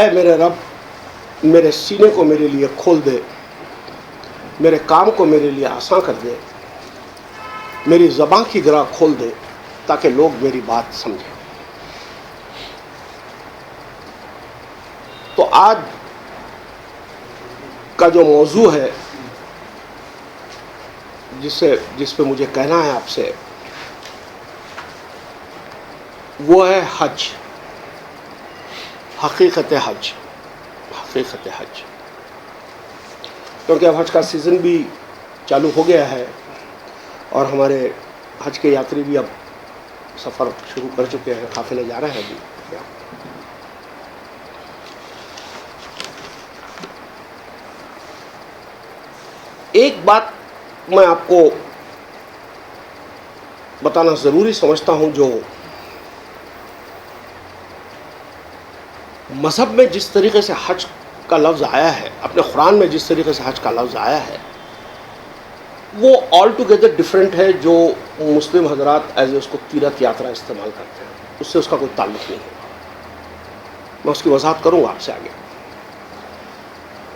اے میرے رب میرے سینے کو میرے لیے کھول دے، میرے کام کو میرے لیے آسان کر دے، میری زبان کی گرہ کھول دے تاکہ لوگ میری بات سمجھیں۔ تو آج کا جو موضوع ہے جس پہ مجھے کہنا ہے آپ سے، وہ ہے حج، حقیقت حج، حقیقت حج۔ کیونکہ اب حج کا سیزن بھی چالو ہو گیا ہے اور ہمارے حج کے یاتری بھی اب سفر شروع کر چکے ہیں، قافلے جا رہے ہیں ابھی۔ ایک بات میں آپ کو بتانا ضروری سمجھتا ہوں، جو مذہب میں جس طریقے سے حج کا لفظ آیا ہے، اپنے قرآن میں جس طریقے سے حج کا لفظ آیا ہے، وہ آل ٹوگیدر ڈفرینٹ ہے جو مسلم حضرات اس کو تیرتھ یاترا استعمال کرتے ہیں، اس سے اس کا کوئی تعلق نہیں ہے۔ میں اس کی وضاحت کروں گا آپ سے آگے۔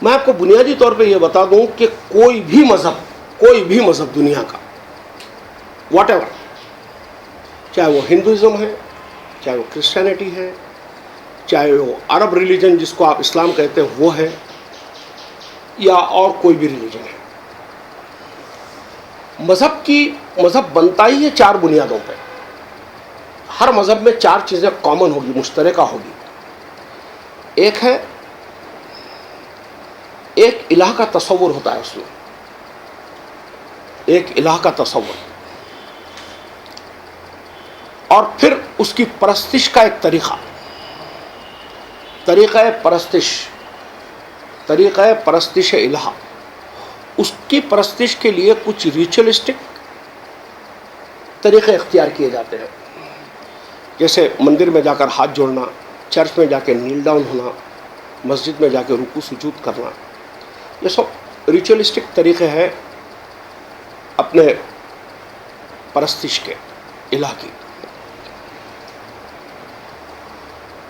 میں آپ کو بنیادی طور پہ یہ بتا دوں کہ کوئی بھی مذہب دنیا کا، واٹ ایور، چاہے وہ ہندوازم ہے، چاہے وہ کرسچینٹی ہے، چاہے وہ عرب ریلیجن جس کو آپ اسلام کہتے ہیں وہ ہے، یا اور کوئی بھی ریلیجن ہے، مذہب بنتا ہی ہے چار بنیادوں پہ۔ ہر مذہب میں چار چیزیں کامن ہوگی، مشترکہ ہوگی۔ ایک ہے، ایک الہ کا تصور ہوتا ہے اس میں، ایک الہ کا تصور، اور پھر اس کی پرستش کا ایک طریقہ پرستش الہ۔ اس کی پرستش کے لیے کچھ ریچولسٹک طریقے اختیار کیے جاتے ہیں، جیسے مندر میں جا کر ہاتھ جوڑنا، چرچ میں جا کے نیل ڈاؤن ہونا، مسجد میں جا کے رکوع سجود کرنا، یہ سب ریچولسٹک طریقے ہیں اپنے پرستش کے، الہ کی۔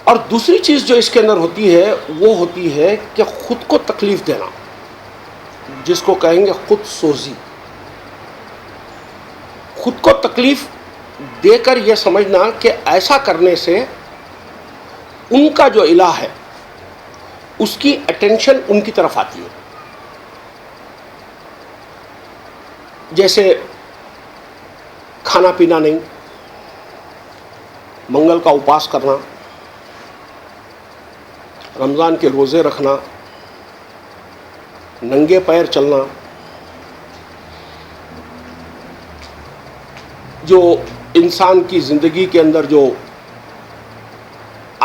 اور دوسری چیز جو اس کے اندر ہوتی ہے وہ ہوتی ہے کہ خود کو تکلیف دینا، جس کو کہیں گے خود سوزی۔ خود کو تکلیف دے کر یہ سمجھنا کہ ایسا کرنے سے ان کا جو الہ ہے اس کی اٹینشن ان کی طرف آتی ہے۔ جیسے کھانا پینا نہیں، منگل کا اپاس کرنا، رمضان کے روزے رکھنا، ننگے پیر چلنا، جو انسان کی زندگی کے اندر جو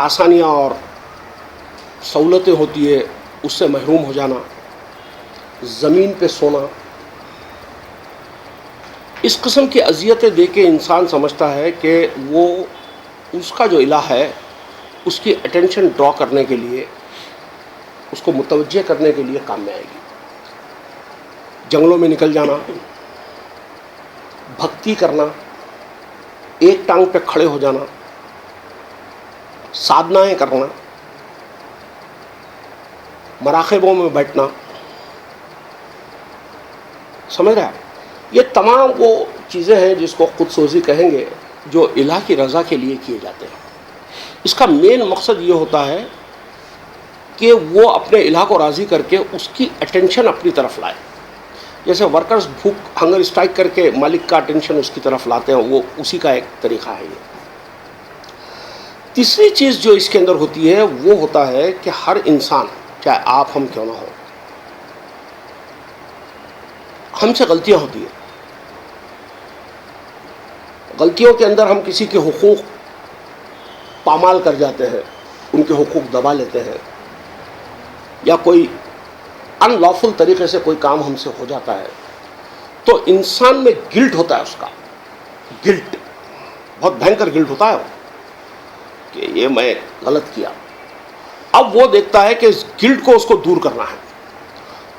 آسانیاں اور سہولتیں ہوتی ہے اس سے محروم ہو جانا، زمین پہ سونا، اس قسم کی اذیتیں دے کے انسان سمجھتا ہے کہ وہ اس کا جو الہ ہے اس کی اٹینشن ڈرا کرنے کے لیے، اس کو متوجہ کرنے کے لیے کام میں آئے گی۔ جنگلوں میں نکل جانا، بھکتی کرنا، ایک ٹانگ پہ کھڑے ہو جانا، سادھنائیں کرنا، مراقبوں میں بیٹھنا، سمجھ رہے ہیں؟ یہ تمام وہ چیزیں ہیں جس کو خود سوزی کہیں گے، جو الہ کی رضا کے لیے کیے جاتے ہیں۔ اس کا مین مقصد یہ ہوتا ہے کہ وہ اپنے الہ کو راضی کر کے اس کی اٹینشن اپنی طرف لائے۔ جیسے ورکرز بھوک ہنگر اسٹرائک کر کے مالک کا اٹینشن اس کی طرف لاتے ہیں، وہ اسی کا ایک طریقہ ہے یہ۔ تیسری چیز جو اس کے اندر ہوتی ہے وہ ہوتا ہے کہ ہر انسان، چاہے آپ ہم کیوں نہ ہو، ہم سے غلطیاں ہوتی ہیں۔ غلطیوں کے اندر ہم کسی کے حقوق پامال کر جاتے ہیں، ان کے حقوق دبا لیتے ہیں، یا کوئی ان لافل طریقے سے کوئی کام ہم سے ہو جاتا ہے، تو انسان میں گلٹ ہوتا ہے، اس کا گلٹ بہت بھینکر گلٹ ہوتا ہے کہ یہ میں غلط کیا۔ اب وہ دیکھتا ہے کہ اس گلٹ کو اس کو دور کرنا ہے،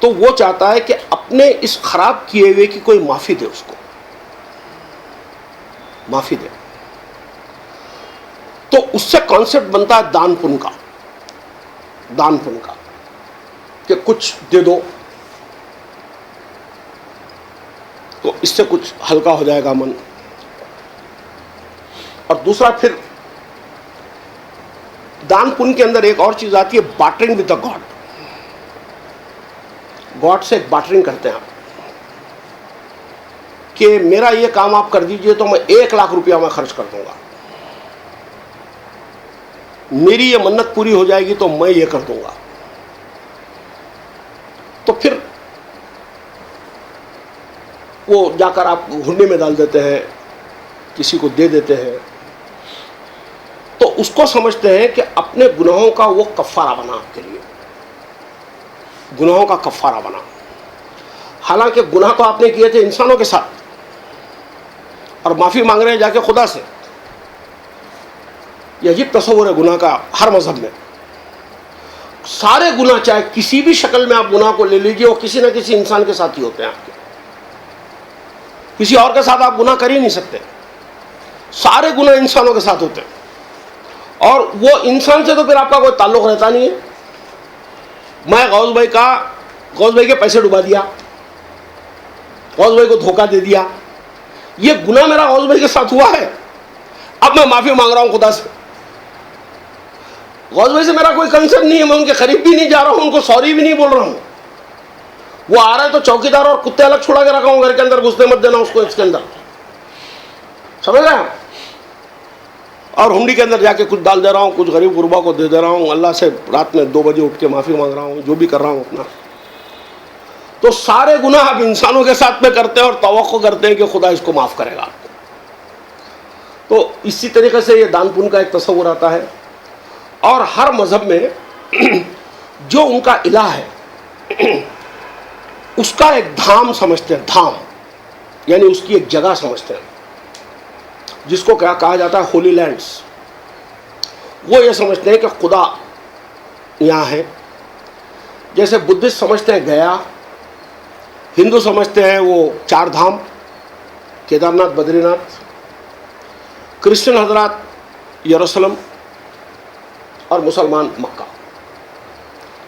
تو وہ چاہتا ہے کہ اپنے اس خراب کیے ہوئے کی کوئی معافی دے، اس کو معافی دے۔ تو اس سے کانسیپٹ بنتا ہے دان پن کا۔ دان پن کا کہ کچھ دے دو تو اس سے کچھ ہلکا ہو جائے گا من. اور دوسرا پھر دان پن کے اندر ایک اور چیز آتی ہے bartering with the God. God سے ایک بارٹرنگ کرتے ہیں آپ کہ میرا یہ کام آپ کر دیجئے تو میں 1,00,000 روپیہ میں خرچ کر دوں گا. میری یہ منت پوری ہو جائے گی تو میں یہ کر دوں گا. تو پھر وہ جا کر آپ ہنڈی میں ڈال دیتے ہیں, کسی کو دے دیتے ہیں, تو اس کو سمجھتے ہیں کہ اپنے گناہوں کا وہ کفارہ بنا آپ کے لیے, گناہوں کا کفارہ بنا. حالانکہ گناہ تو آپ نے کیے تھے انسانوں کے ساتھ اور معافی مانگ رہے ہیں جا کے خدا سے. یہ عجیب تصور ہے گناہ کا ہر مذہب میں. سارے گناہ چاہے کسی بھی شکل میں آپ گناہ کو لے لیجئے وہ کسی نہ کسی انسان کے ساتھ ہی ہوتے ہیں آپ کے, کسی اور کے ساتھ آپ گناہ کر ہی نہیں سکتے. سارے گناہ انسانوں کے ساتھ ہوتے ہیں اور وہ انسان سے تو پھر آپ کا کوئی تعلق رہتا نہیں ہے. میں غوث بھائی کے پیسے ڈبا دیا, غوث بھائی کو دھوکہ دے دیا, یہ گناہ میرا غوث بھائی کے ساتھ ہوا ہے, اب میں معافی مانگ رہا ہوں خدا سے. غوث بھائی سے میرا کوئی کنسرن نہیں ہے, میں ان کے قریب بھی نہیں جا رہا ہوں, ان کو سوری بھی نہیں بول رہا ہوں. وہ آ رہا ہے تو چوکیدار اور کتے الگ چھوڑا کے رکھا ہوں گھر کے اندر, گھسنے مت دینا اس کو اس کے اندر, سمجھ رہے ہیں. اور ہنڈی کے اندر جا کے کچھ ڈال دے رہا ہوں, کچھ غریب غربا کو دے دے رہا ہوں, اللہ سے رات میں 2 بجے اٹھ کے معافی مانگ رہا ہوں, جو بھی کر رہا ہوں اپنا. تو سارے گناہ آپ انسانوں کے ساتھ میں کرتے ہیں اور توقع کرتے ہیں کہ خدا اس کو معاف کرے گا آپ کو. تو اسی طریقے سے یہ دان پن کا ایک تصور آتا ہے. اور ہر مذہب میں جو ان کا الہ ہے اس کا ایک دھام سمجھتے ہیں, دھام یعنی اس کی ایک جگہ سمجھتے ہیں جس کو کیا کہا جاتا ہے ہولی لینڈز. وہ یہ سمجھتے ہیں کہ خدا یہاں ہے. جیسے بدھسٹ سمجھتے ہیں گیا, ہندو سمجھتے ہیں وہ 4 دھام کیدارناتھ بدری ناتھ, کرسچن حضرات یروشلم اور مسلمان مکہ.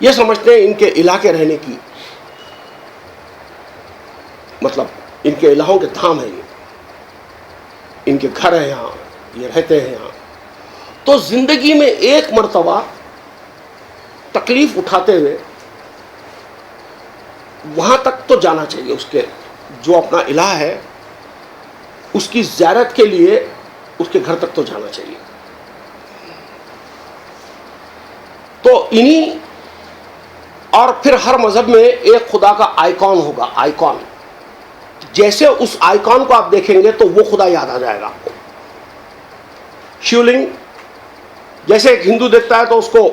یہ سمجھتے ہیں ان کے الہ کے رہنے کی, مطلب ان کے الہوں کے دھام ہے, یہ ان کے گھر ہیں یہاں, یہ رہتے ہیں یہاں. تو زندگی میں ایک مرتبہ تکلیف اٹھاتے ہوئے وہاں تک تو جانا چاہیے, اس کے جو اپنا الہ ہے اس کی زیارت کے لیے اس کے گھر تک تو جانا چاہیے. تو انہی, اور پھر ہر مذہب میں ایک خدا کا آئیکن ہوگا, آئیکن. جیسے اس آئیکن کو آپ دیکھیں گے تو وہ خدا یاد آ جائے گا آپ کو. شیولنگ جیسے ایک ہندو دیکھتا ہے تو اس کو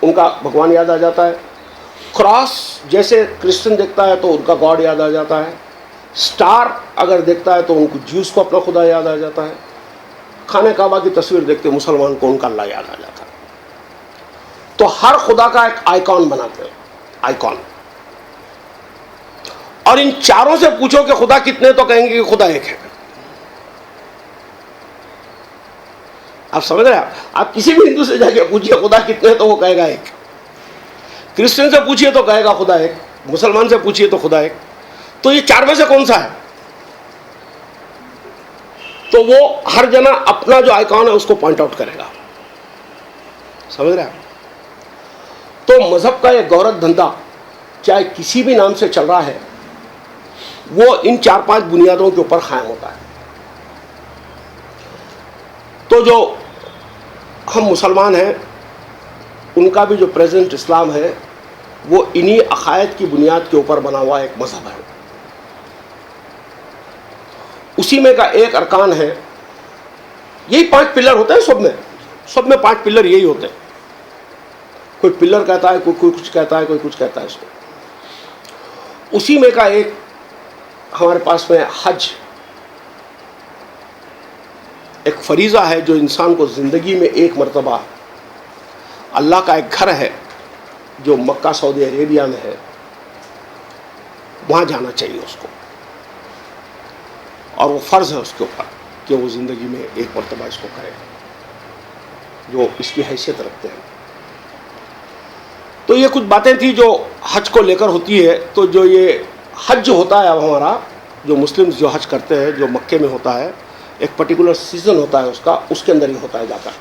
ان کا بھگوان یاد آ جاتا ہے. کراس جیسے کرسچن دیکھتا ہے تو ان کا گاڈ یاد آ جاتا ہے. سٹار اگر دیکھتا ہے تو ان کو جیوز کو اپنا خدا یاد آ جاتا ہے. خانہ کعبہ کی تصویر دیکھتے مسلمان کو ان کا اللہ یاد آ جاتا ہے. تو ہر خدا کا ایک آئیکن بناتے ہیں, آئیکن. اور ان چاروں سے پوچھو کہ خدا کتنے, تو کہیں گے کہ خدا ایک ہے. آپ سمجھ رہے ہیں, آپ کسی بھی ہندو سے جا کے پوچھئے خدا کتنے تو وہ کہے گا ایک. کرسچن سے پوچھئے تو کہے گا خدا ایک, مسلمان سے پوچھئے تو خدا ایک. تو یہ 4 میں سے کون سا ہے؟ تو وہ ہر جنا اپنا جو آئیکن ہے اس کو پوائنٹ آؤٹ کرے گا. سمجھ رہے ہیں. تو مذہب کا یہ گورکھ دھندا چاہے کسی بھی نام سے چل رہا ہے وہ ان 4-5 بنیادوں کے اوپر قائم ہوتا ہے. تو جو ہم مسلمان ہیں ان کا بھی جو پریزنٹ اسلام ہے وہ انہی عقائد کی بنیاد کے اوپر بنا ہوا ایک مذہب ہے. اسی میں کا ایک ارکان ہے, یہی 5 پلر ہوتے ہیں سب میں 5 پلر یہی ہوتے ہیں. کوئی پلر کہتا ہے, کوئی کچھ کہتا ہے, کوئی کچھ کہتا ہے اس کو. اسی میں کا ایک ہمارے پاس میں حج ایک فریضہ ہے جو انسان کو زندگی میں ایک مرتبہ اللہ کا ایک گھر ہے جو مکہ سعودی عربیہ میں ہے, وہاں جانا چاہیے اس کو. اور وہ فرض ہے اس کے اوپر کہ وہ زندگی میں ایک مرتبہ اس کو کرے جو اس کی حیثیت رکھتے ہیں. تو یہ کچھ باتیں تھیں جو حج کو لے کر ہوتی ہے. تو جو یہ حج جو ہوتا ہے اب ہمارا جو مسلم جو حج کرتے ہیں جو مکے میں ہوتا ہے ایک پرٹیکولر سیزن ہوتا ہے اس کے اندر ہی ہوتا ہے جا کر.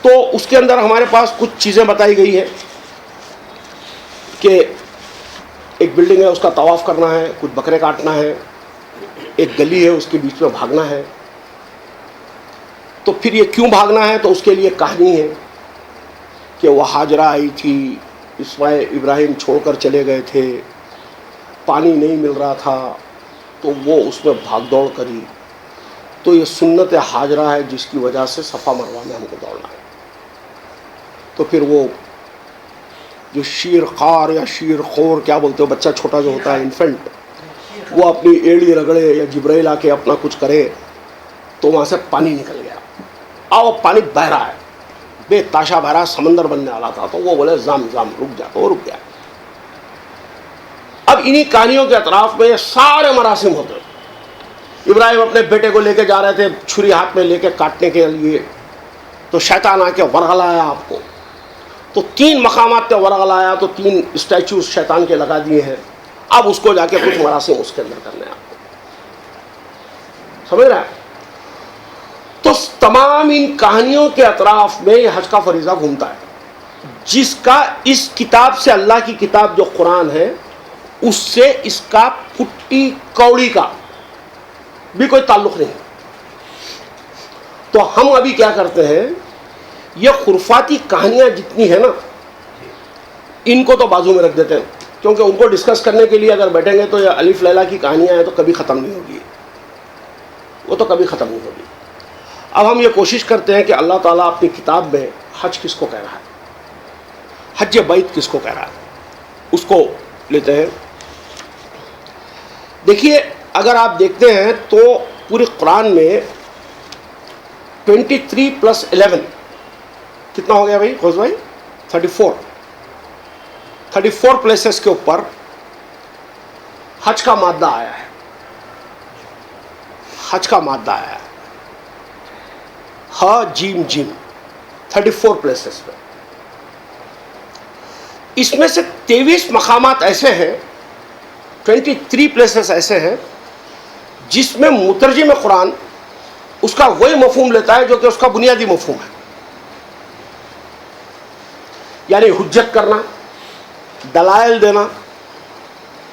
تو اس کے اندر ہمارے پاس کچھ چیزیں بتائی گئی ہے کہ ایک بلڈنگ ہے اس کا طواف کرنا ہے, کچھ بکرے کاٹنا ہے, ایک گلی ہے اس کے بیچ میں بھاگنا ہے. تو پھر یہ کیوں بھاگنا ہے تو اس کے لیے کہانی ہے کہ وہ ہاجرہ آئی تھی, اسماعیل ابراہیم چھوڑ کر چلے گئے تھے, پانی نہیں مل رہا تھا تو وہ اس میں بھاگ دوڑ کری. تو یہ سنت ہاجرہ ہے جس کی وجہ سے صفا مروہ میں ہم کو دوڑنا ہے. تو پھر وہ جو شیر خار یا شیر خور کیا بولتے ہو, بچہ چھوٹا جو ہوتا ہے انفنٹ, وہ اپنی ایڑی رگڑے یا جبرائیل آ کے اپنا کچھ کرے تو وہاں سے پانی نکل گیا. وہ پانی بہ رہا ہے, بے تاشا بہ رہا, سمندر بننے والا تھا. تو وہ بولے زم زم رک جا, تو وہ رک گیا. اب انہی کہانیوں کے اطراف میں سارے مراسم ہوتے ہیں. ابراہیم اپنے بیٹے کو لے کے جا رہے تھے چھری ہاتھ میں لے کے کاٹنے کے لیے, تو شیطان آ کے ورغلایا آپ کو. تو 3 مقامات پہ ورغلایا, تو 3 اسٹیچوز شیطان کے لگا دیے ہیں. اب اس کو جا کے کچھ مراسم اس کے اندر کرنے ہیں آپ کو, سمجھ رہے ہیں. تو تمام ان کہانیوں کے اطراف میں یہ حج کا فریضہ گھومتا ہے, جس کا اس کتاب سے, اللہ کی کتاب جو قرآن ہے, اس سے اس کا پھٹی کوڑی کا بھی کوئی تعلق نہیں. تو ہم ابھی کیا کرتے ہیں, یہ خرافاتی کہانیاں جتنی ہیں نا, ان کو تو بازو میں رکھ دیتے ہیں, کیونکہ ان کو ڈسکس کرنے کے لیے اگر بیٹھیں گے تو یہ الف لیلا کی کہانیاں ہیں تو کبھی ختم نہیں ہوگی, وہ تو کبھی ختم نہیں ہوگی. اب ہم یہ کوشش کرتے ہیں کہ اللہ تعالیٰ اپنی کتاب میں حج کس کو کہہ رہا ہے, حج بیت کس کو کہہ رہا ہے, اس کو لیتے ہیں. دیکھیے اگر آپ دیکھتے ہیں تو پورے قرآن میں 23 + 11 کتنا ہو گیا بھائی خوش بھائی, 34 پلیسز کے اوپر حج کا مادہ آیا ہے. حج کا مادہ آیا ہے, ہا جیم جیم, 34 پلیسز پہ. اس میں سے 23 مقامات ایسے ہیں, 23 پلیسز ایسے ہیں جس میں مترجم قرآن اس کا وہی مفہوم لیتا ہے جو کہ اس کا بنیادی مفہوم ہے, یعنی حجت کرنا, دلائل دینا,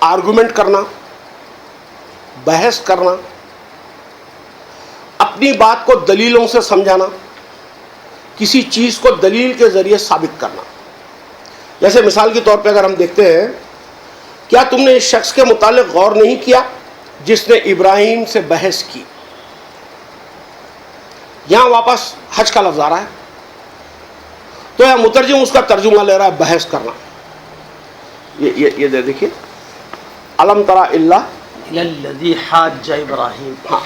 آرگومنٹ کرنا, بحث کرنا, اپنی بات کو دلیلوں سے سمجھانا, کسی چیز کو دلیل کے ذریعے ثابت کرنا. جیسے مثال کے طور پہ اگر ہم دیکھتے ہیں, کیا تم نے اس شخص کے متعلق غور نہیں کیا جس نے ابراہیم سے بحث کی. یہاں واپس حج کا لفظ آ رہا ہے, تو یہ مترجم اس کا ترجمہ لے رہا ہے بحث کرنا. یہ دے دیکھیے, الم تری الی الذی حاج ابراہیم. ہاں,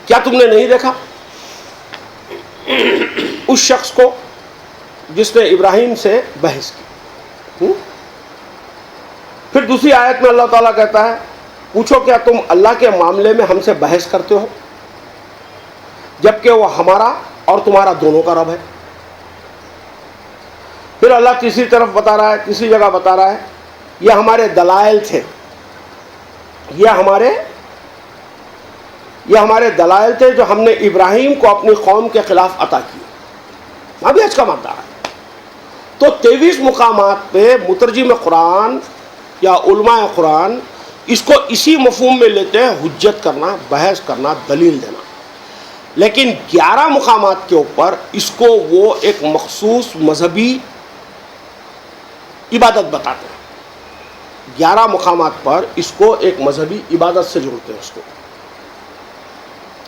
کیا تم نے نہیں دیکھا اس شخص کو جس نے ابراہیم سے بحث کی. پھر دوسری آیت میں اللہ تعالیٰ کہتا ہے, پوچھو کیا تم اللہ کے معاملے میں ہم سے بحث کرتے ہو جبکہ وہ ہمارا اور تمہارا دونوں کا رب ہے. پھر اللہ تیسری طرف بتا رہا ہے, تیسری جگہ بتا رہا ہے, یہ ہمارے دلائل تھے, یہ ہمارے دلائل تھے جو ہم نے ابراہیم کو اپنی قوم کے خلاف عطا کیے. وہاں بھی حج کا مادہ ہے. تو 23 مقامات پہ مترجم قرآن یا علماء قرآن اس کو اسی مفہوم میں لیتے ہیں, حجت کرنا, بحث کرنا, دلیل دینا. لیکن 11 مقامات کے اوپر اس کو وہ ایک مخصوص مذہبی عبادت بتاتے ہیں. 11 مقامات پر اس کو ایک مذہبی عبادت سے جوڑتے ہیں, اس کو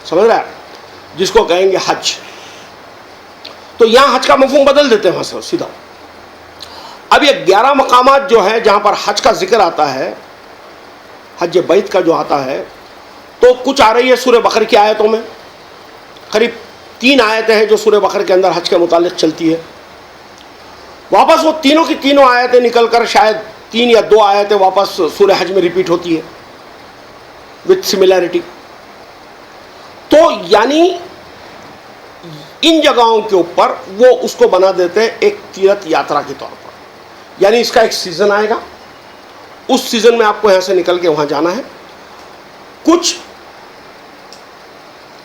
سمجھ رہا ہے, جس کو کہیں گے حج. تو یہاں حج کا مفہوم بدل دیتے ہیں وہاں سے سیدھا. اب یہ 11 مقامات جو ہیں جہاں پر حج کا ذکر آتا ہے, حج بیت کا جو آتا ہے, تو کچھ آ رہی ہے سورہ بقرہ کی آیتوں میں. قریب 3 آیتیں ہیں جو سورہ بقرہ کے اندر حج کے متعلق چلتی ہے. واپس وہ تینوں کی تینوں آیتیں نکل کر شاید 3 یا 2 آیتیں واپس سورہ حج میں ریپیٹ ہوتی ہے وتھ سملیرٹی. تو یعنی ان جگہوں کے اوپر وہ اس کو بنا دیتے ہیں ایک تیرتھ یاترا کے طور پر. یعنی اس کا ایک سیزن آئے گا, اس سیزن میں آپ کو یہاں سے نکل کے وہاں جانا ہے. کچھ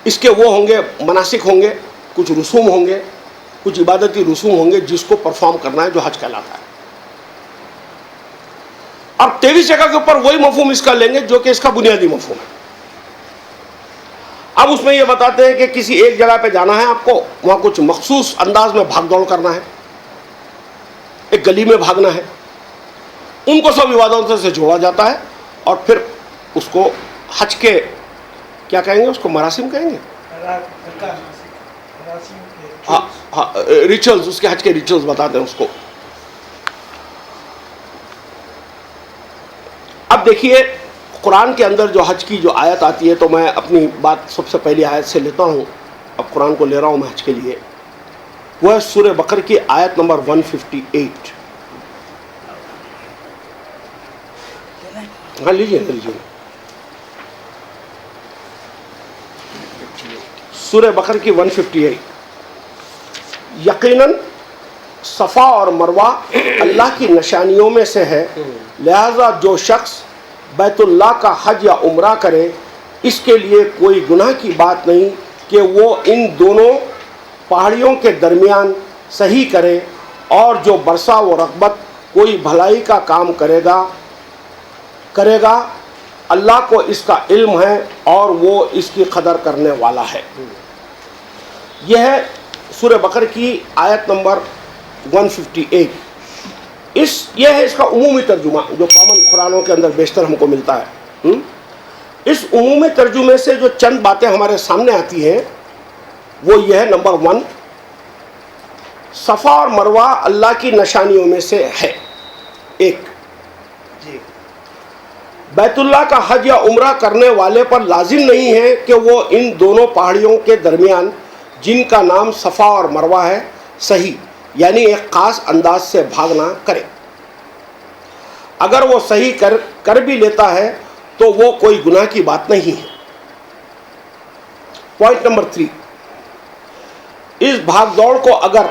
اس کے وہ ہوں گے, مناسک ہوں گے, کچھ رسوم ہوں گے, کچھ عبادتی رسوم ہوں گے جس کو پرفارم کرنا ہے, جو حج کہلاتا ہے. اور 23 جگہ کے اوپر وہی مفہوم اس کا لیں گے جو کہ اس کا بنیادی مفہوم ہے. اب اس میں یہ بتاتے ہیں کہ کسی ایک جگہ پہ جانا ہے آپ کو, وہاں کچھ مخصوص انداز میں بھاگ دوڑ کرنا ہے, ایک گلی میں بھاگنا ہے. ان کو سب عبادتوں سے جوڑا جاتا ہے اور پھر اس کو حج کے کیا کہیں گے, اس کو مراسم کہیں گے, ریچولز, اس کے حج کے ریچولز بتاتے ہیں اس کو. اب دیکھیے قرآن کے اندر جو حج کی جو آیت آتی ہے, تو میں اپنی بات سب سے پہلی آیت سے لیتا ہوں. اب قرآن کو لے رہا ہوں میں حج کے لیے. وہ ہے سورہ بقرہ کی آیت نمبر 158. ہاں لیجیے لیجیے. سورہ بقرہ کی 158. یقیناً صفا اور مروہ اللہ کی نشانیوں میں سے ہے, لہذا جو شخص بیت اللہ کا حج یا عمرہ کرے اس کے لیے کوئی گناہ کی بات نہیں کہ وہ ان دونوں پہاڑیوں کے درمیان صحیح کرے, اور جو برسا و رغبت کوئی بھلائی کا کام کرے گا اللہ کو اس کا علم ہے اور وہ اس کی قدر کرنے والا ہے. یہ ہے سورہ بقرہ کی آیت نمبر 158. یہ ہے اس کا عمومی ترجمہ جو کامن قرآنوں کے اندر بیشتر ہم کو ملتا ہے. اس عمومی ترجمے سے جو چند باتیں ہمارے سامنے آتی ہیں وہ یہ ہے, نمبر 1, صفا اور مروہ اللہ کی نشانیوں میں سے ہے. ایک, بیت اللہ کا حج یا عمرہ کرنے والے پر لازم نہیں ہے کہ وہ ان دونوں پہاڑیوں کے درمیان جن کا نام صفا اور مروہ ہے صحیح یعنی ایک خاص انداز سے بھاگنا کرے. اگر وہ صحیح کر بھی لیتا ہے تو وہ کوئی گناہ کی بات نہیں ہے. پوائنٹ نمبر 3, اس بھاگ دوڑ کو اگر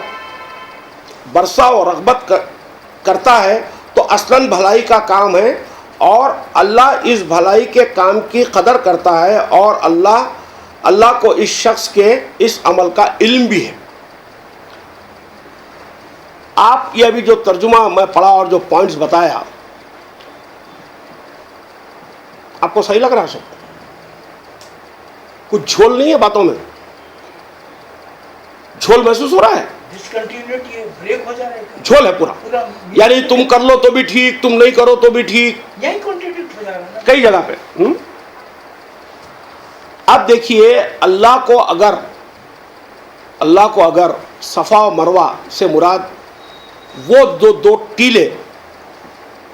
برسا و رغبت کرتا ہے تو اصلاً بھلائی کا کام ہے, اور اللہ اس بھلائی کے کام کی قدر کرتا ہے, اور اللہ کو اس شخص کے اس عمل کا علم بھی ہے. آپ یہ ابھی جو ترجمہ میں پڑھا اور جو پوائنٹس بتایا, آپ کو صحیح لگ رہا ہے؟ سب کچھ جھول نہیں ہے باتوں میں, جھول محسوس ہو رہا ہے؟ جھول ہے پورا, یعنی تم کر لو تو بھی ٹھیک, تم نہیں کرو تو بھی ٹھیک, کئی جگہ پہ. اب دیکھیے اللہ کو اگر صفا و مروہ سے مراد وہ دو ٹیلے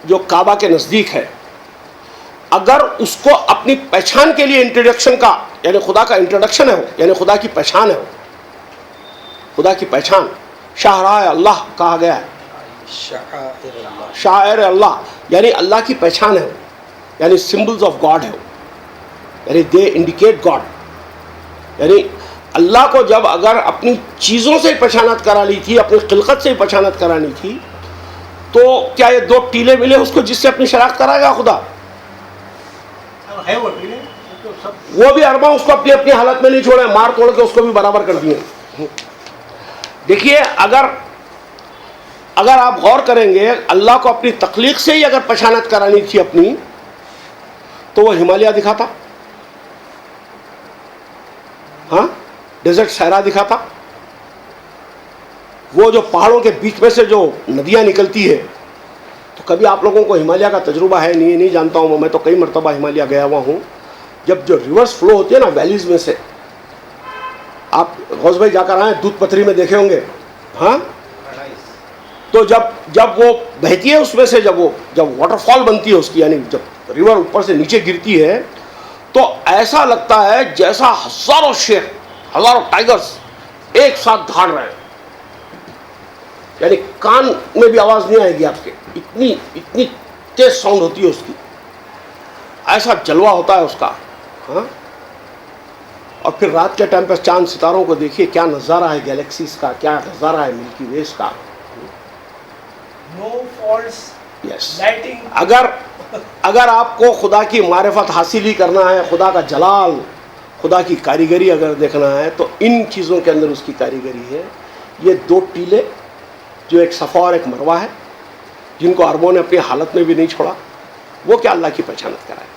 جو کعبہ کے نزدیک ہے, اگر اس کو اپنی پہچان کے لیے انٹروڈکشن کا, یعنی خدا کا انٹروڈکشن ہے, یعنی خدا کی پہچان ہے, خدا کی پہچان, شاہراہ اللہ کہا گیا ہے, شاعر اللہ یعنی اللہ کی پہچان ہے, یعنی سمبلز آف گاڈ ہے, یعنی دے انڈیکیٹ گاڈ. یعنی اللہ کو جب اگر اپنی چیزوں سے پہچانت کرانی تھی, اپنی خلقت سے پہچانت کرانی تھی, تو کیا یہ دو ٹیلے ملے اس کو جس سے اپنی شناخت کرائے گا خدا؟ وہ بھی ارباں اس کو اپنی اپنی حالت میں نہیں چھوڑے, مار توڑ کے اس کو بھی برابر کر دیے. دیکھیے اگر آپ غور کریں گے, اللہ کو اپنی تخلیق سے ہی اگر پہچانت کرانی تھی اپنی, تو وہ ہمالیہ دکھاتا, ہاں ڈیزرٹ صحرا دکھاتا, وہ جو پہاڑوں کے بیچ میں سے جو ندیاں نکلتی ہے. تو کبھی آپ لوگوں کو ہمالیہ کا تجربہ ہے نہیں جانتا ہوں میں تو کئی مرتبہ ہمالیہ گیا ہوا ہوں. جب جو ریورس فلو ہوتی ہے نا ویلیز میں سے, آپ غوث بھائی جا کر آئے دودھ پتھری میں دیکھے ہوں گے, ہاں, تو جب وہ بہتی ہے اس میں سے, جب واٹر فال بنتی ہے اس کی, یعنی جب ریور اوپر سے نیچے گرتی ہے, تو ایسا لگتا ہے جیسا ہزاروں شیر, ہزاروں ٹائگرز ایک ساتھ دھاڑ رہے ہیں. یعنی کان میں بھی آواز نہیں آئے گی آپ کے, اتنی تیز ساؤنڈ ہوتی ہے اس کی, ایسا جلوہ ہوتا ہے اس کا. ہاں, اور پھر رات کے ٹائم پہ چاند ستاروں کو دیکھیے، کیا نظارہ ہے گیلیکسیز کا، کیا نظارہ ہے ملکی ویز کا. No false یس lighting. اگر آپ کو خدا کی معرفت حاصل ہی کرنا ہے، خدا کا جلال، خدا کی کاریگری اگر دیکھنا ہے، تو ان چیزوں کے اندر اس کی کاریگری ہے. یہ دو ٹیلے جو ایک صفا اور ایک مروہ ہے، جن کو عربوں نے اپنی حالت میں بھی نہیں چھوڑا، وہ کیا اللہ کی پہچانت کرائے.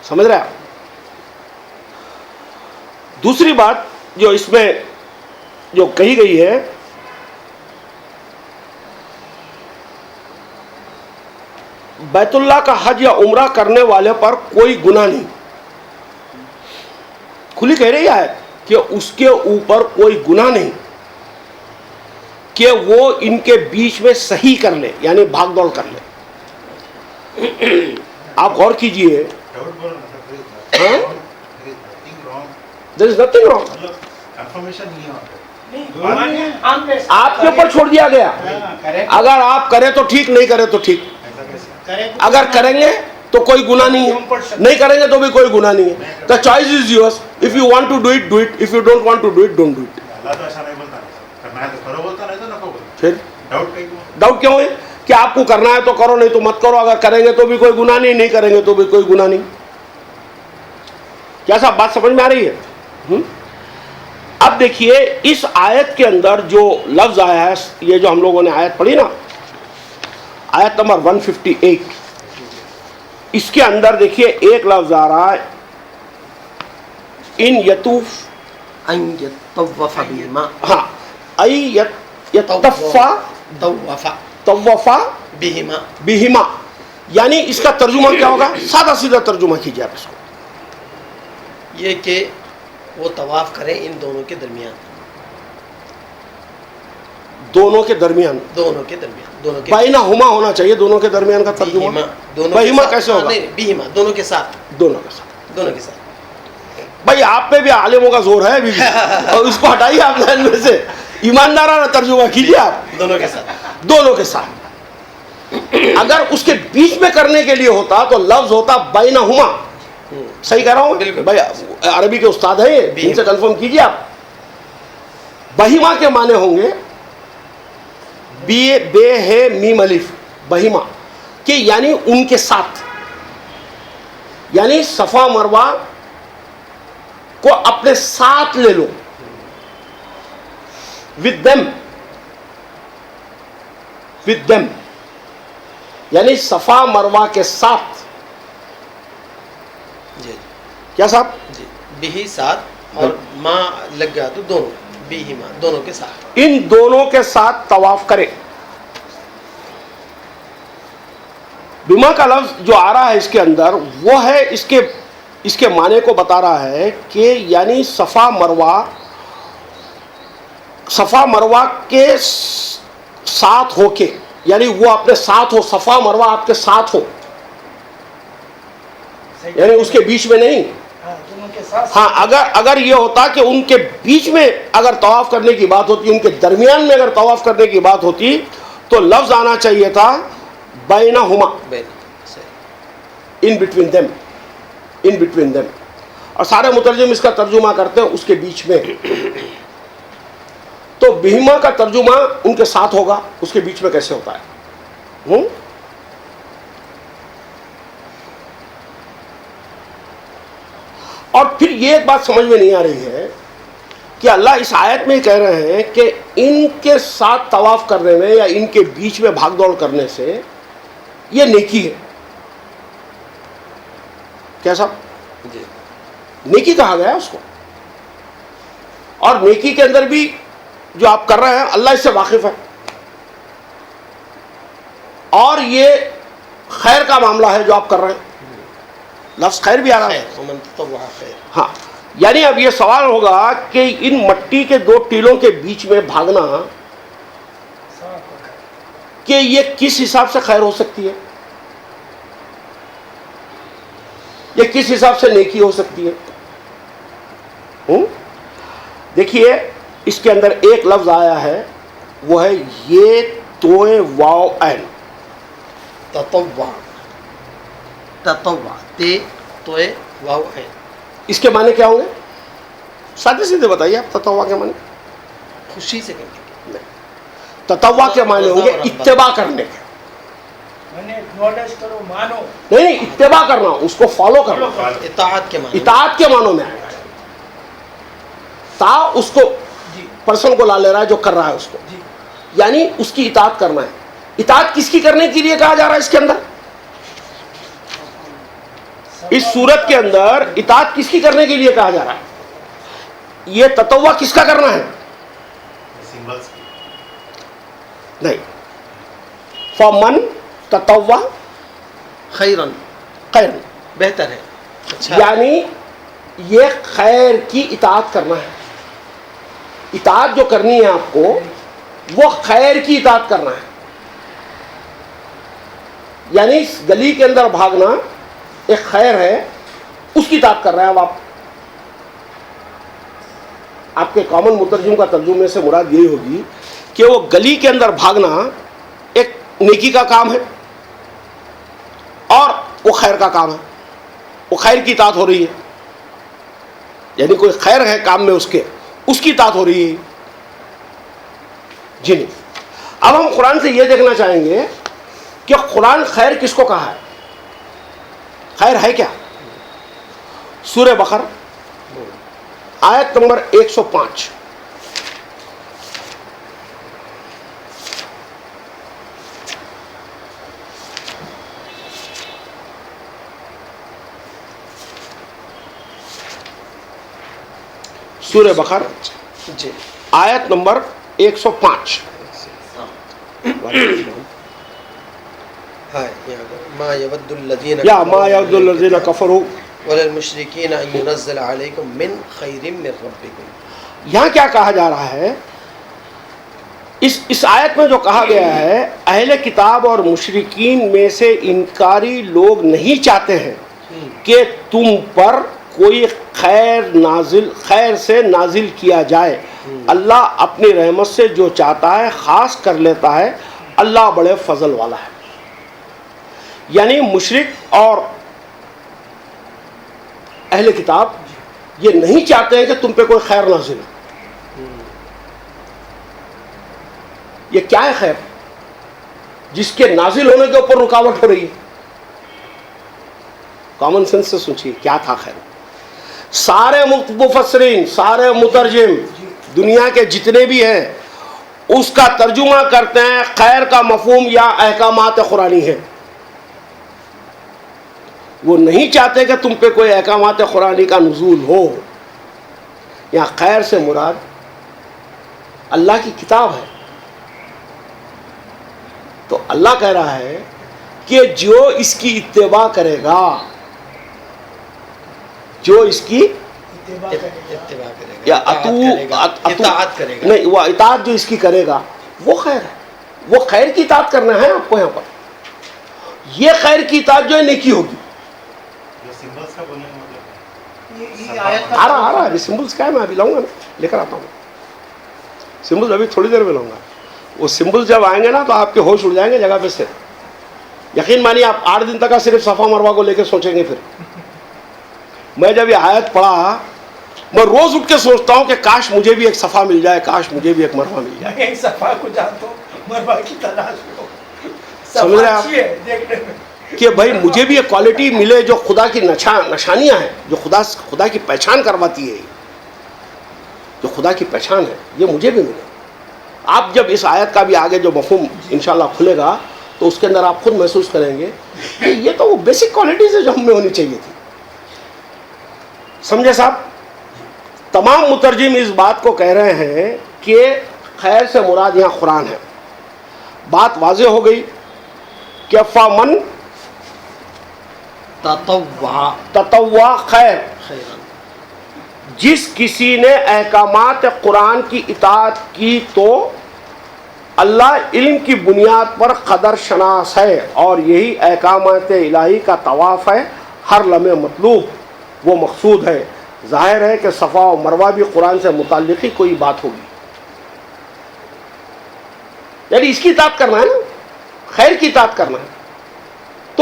سمجھ رہے آپ؟ دوسری بات جو اس میں جو کہی گئی ہے، بیت اللہ کا حج یا عمرہ کرنے والے پر کوئی گناہ نہیں. کھلی کہہ رہی ہے کہ اس کے اوپر کوئی گناہ نہیں کہ وہ ان کے بیچ میں صحیح کر لے، یعنی بھاگ دوڑ کر لے. آپ غور کیجئے، there is nothing wrong. آپ کے اوپر چھوڑ دیا گیا. اگر آپ کریں تو ٹھیک، نہیں کریں تو ٹھیک. اگر کریں گے تو کوئی گناہ نہیں ہے، نہیں کریں گے تو بھی کوئی گناہ نہیں ہے. The choice is yours. If you want to do it, do it. If you don't want to do it, don't do it. پھر ڈاؤٹ کیوں ہے کہ آپ کو کرنا ہے تو کرو، نہیں تو مت کرو. اگر کریں گے تو بھی کوئی گناہ نہیں، نہیں کریں گے تو بھی کوئی گناہ نہیں. کیا صاحب بات سمجھ میں آ رہی ہے؟ اب دیکھیے اس آیت کے اندر جو لفظ آیا ہے، یہ جو ہم لوگوں نے آیت پڑھی نا، آیت نمبر 158، اس کے اندر دیکھیے ایک لفظ آ رہا ہے، ان یطوف، ان یطوف بہما، ہاں، ای یطوفا طوفا بہما، بہما، یعنی اس کا ترجمہ کیا ہوگا؟ سادہ سیدھا ترجمہ کیجیے آپ اس کو. یہ کہ وہ طواف کریں ان دونوں کے درمیان، دونوں کے درمیان، دونوں کے درمیان، دونوں کے بینہما ہونا چاہیے، دونوں کے درمیان کا ترجمہ. بہما، دونوں بہما کے ساتھ. کیسے ہوگا؟ نہیں، بہما دونوں کے ساتھ، دونوں کے ساتھ. دونوں کے ساتھ. بھائی آپ پہ بھی عالموں کا زور ہے ابھی بھی، اور اس کو ہٹائیے آپ ذہن میں سے، ایماندارانہ ترجمہ کیجیے آپ. دونوں کے ساتھ، دونوں کے ساتھ. اگر اس کے بیچ میں کرنے کے لیے ہوتا تو لفظ ہوتا بینہما. صحیح کہہ رہا ہوں بالکل. بھائی عربی کے استاد ہیں یہ، ان سے کنفرم کیجیے آپ. بہیما کے معنی ہوں گے بے ہے میم الف، بہیما، کہ یعنی ان کے ساتھ، یعنی صفا مروہ کو اپنے ساتھ لے لو. with them، یعنی صفا مروہ کے ساتھ. جی کیا صاحب؟ جی، بہی ساتھ اور ماں لگ گیا تو دونوں، بہما دونوں کے ساتھ. ان دونوں کے ساتھ طواف کرے. بما کا لفظ جو آ رہا ہے اس کے اندر، وہ ہے اس کے معنی کو بتا رہا ہے کہ یعنی صفا مروہ کے ساتھ ہو کے، یعنی وہ اپنے ساتھ ہو، صفا مروہ آپ کے ساتھ ہو، یعنی اس کے بیچ میں نہیں. دونوں کے ساتھ. ہاں، اگر یہ ہوتا کہ ان کے بیچ میں اگر طواف کرنے کی بات ہوتی، ان کے درمیان میں اگر طواف کرنے کی بات ہوتی، تو لفظ آنا چاہیے تھا بینہما، ان بٹوین دیم. اور سارے مترجم اس کا ترجمہ کرتے ہیں اس کے بیچ میں. تو بہما کا ترجمہ ان کے ساتھ ہوگا، اس کے بیچ میں کیسے ہوتا ہے؟ اور پھر یہ ایک بات سمجھ میں نہیں آ رہی ہے کہ اللہ اس آیت میں کہہ رہے ہیں کہ ان کے ساتھ طواف کرنے میں یا ان کے بیچ میں بھاگ دوڑ کرنے سے یہ نیکی ہے. کیا صاحب؟ جی، نیکی کہا گیا اس کو. اور نیکی کے اندر بھی جو آپ کر رہے ہیں اللہ اس سے واقف ہے، اور یہ خیر کا معاملہ ہے جو آپ کر رہے ہیں. لفظ خیر بھی آ رہا ہے. ومن تطوع خیر. ہاں، یعنی اب یہ سوال ہوگا کہ ان مٹی کے دو ٹیلوں کے بیچ میں بھاگنا، کہ یہ کس حساب سے خیر ہو سکتی ہے، یہ کس حساب سے نیکی ہو سکتی ہے؟ دیکھیے اس کے اندر ایک لفظ آیا ہے، وہ ہے یہ توئے واو عین. تطوع، تطوع، تے توئے واو ہے. اس کے معنی کیا ہوں گے؟ سادے سیدھے بتائیے آپ تطوع کے معنی. خوشی سے کرنے کے. تطوع کے معنی ہوں گے اتباع کرنے کے. میں نے acknowledge کرو مانو. نہیں اتباع کرنا، اس کو فالو کرنا. اطاعت کے معنی. اطاعت کے معنوں میں آئے گا. تا اس کو جی پرسن کو لا لے رہا ہے جو کر رہا ہے اس کو، جی یعنی اس کی اطاعت کرنا ہے. اطاعت کس کی کرنے کے لیے کہا جا رہا ہے اس کے اندر؟ اس صورت کے اندر اطاعت کس کی کرنے کے لیے کہا جا رہا ہے؟ یہ تطوع کس کا کرنا ہے؟ نہیں. فمن تطوع خیرن، خیر، بہتر ہے. اچھا. یعنی یہ خیر کی اطاعت کرنا ہے. اطاعت جو کرنی ہے آپ کو وہ خیر کی اطاعت کرنا ہے. یعنی اس گلی کے اندر بھاگنا ایک خیر ہے، اس کی اطاعت کر رہے ہیں. اب آپ کے کامن مترجم کا ترجمے سے مراد یہی ہوگی کہ وہ گلی کے اندر بھاگنا ایک نیکی کا کام ہے اور وہ خیر کا کام ہے. وہ خیر کی اطاعت ہو رہی ہے، یعنی کوئی خیر ہے کام میں اس کی اطاعت ہو رہی ہے. جی نہیں. اب ہم قرآن سے یہ دیکھنا چاہیں گے کہ قرآن خیر کس کو کہا ہے، خیر ہے کیا. سورہ بقرہ آیت نمبر 105. سورہ بقرہ جی آیت نمبر 105. ہاں یہاں پر ما یود الذین یا ما یود الذین کفروا وللمشرکین ان ينزل علیکم من خیر من ربکم. یہاں کیا کہا جا رہا ہے؟ اس آیت میں جو کہا گیا ہے اہل کتاب اور مشرکین میں سے انکاری لوگ نہیں چاہتے ہیں کہ تم پر کوئی خیر سے نازل کیا جائے. اللہ اپنی رحمت سے جو چاہتا ہے خاص کر لیتا ہے، اللہ بڑے فضل والا ہے. یعنی مشرک اور اہل کتاب یہ نہیں چاہتے ہیں کہ تم پہ کوئی خیر نازل ہو. یہ کیا ہے خیر جس کے نازل ہونے کے اوپر رکاوٹ ہو رہی ہے؟ کامن سینس سے سوچیے کیا تھا خیر. سارے مفسرین، سارے مترجم دنیا کے جتنے بھی ہیں اس کا ترجمہ کرتے ہیں خیر کا مفہوم یا احکامات قرآنی ہے. وہ نہیں چاہتے کہ تم پہ کوئی احکامات قرآنی کا نزول ہو. یہاں خیر سے مراد اللہ کی کتاب ہے. تو اللہ کہہ رہا ہے کہ جو اس کی اتباع کرے گا، جو اس کی اتباع کرے گا، اتباع کرے گا یا اطاعت کرے گا. نہیں، وہ اطاعت جو اس کی کرے گا وہ خیر ہے. وہ خیر کی اطاعت کرنا ہے آپ کو. یہاں پر یہ خیر کی اطاعت جو ہے نیکی ہوگی. یہ آیت کا آ رہا ابھی سمبلس کا ہے، میں ابھی لاؤں گا نا، لے کر آتا ہوں. سمبلس ابھی تھوڑی دیر میں لاؤں گا. وہ سمبلس جب آئیں گے نا تو آپ کے ہوش اڑ جائیں گے جگہ پہ سے. یقین مانیے آپ 8 دن تک صرف صفا مروا کو لے کے سوچیں گے. پھر میں جب یہ آیت پڑھا میں روز اٹھ کے سوچتا ہوں کہ کاش مجھے بھی ایک صفا مل جائے، کاش مجھے بھی ایک مروا مل جائے. میں ایک صفحہ کو جانتا ہوں، مروا کی تلاش کو. سمجھ رہے ہیں آپ؟ اچھی ہے دیکھنے میں. کہ بھائی مجھے بھی ایک کوالٹی ملے جو خدا کی نشانیاں ہیں، جو خدا کی پہچان کرواتی ہے، جو خدا کی پہچان ہے، یہ مجھے بھی ملے. آپ جب اس آیت کا بھی آگے جو مفہوم انشاءاللہ کھلے گا تو اس کے اندر آپ خود محسوس کریں گے کہ یہ تو وہ بیسک کوالٹیز ہے جو ہم میں ہونی چاہیے تھی. سمجھے صاحب؟ تمام مترجم اس بات کو کہہ رہے ہیں کہ خیر سے مراد یہاں قرآن ہے. بات واضح ہو گئی کہ فمن تطوع خیر، جس کسی نے احکامات قرآن کی اطاعت کی تو اللہ علم کی بنیاد پر قدر شناس ہے اور یہی احکامات الہی کا طواف ہے. ہر لمحے مطلوب وہ مقصود ہے. ظاہر ہے کہ صفا و مروہ بھی قرآن سے متعلق ہی کوئی بات ہوگی. یعنی اس کی اطاعت کرنا ہے نا، خیر کی اطاعت کرنا ہے.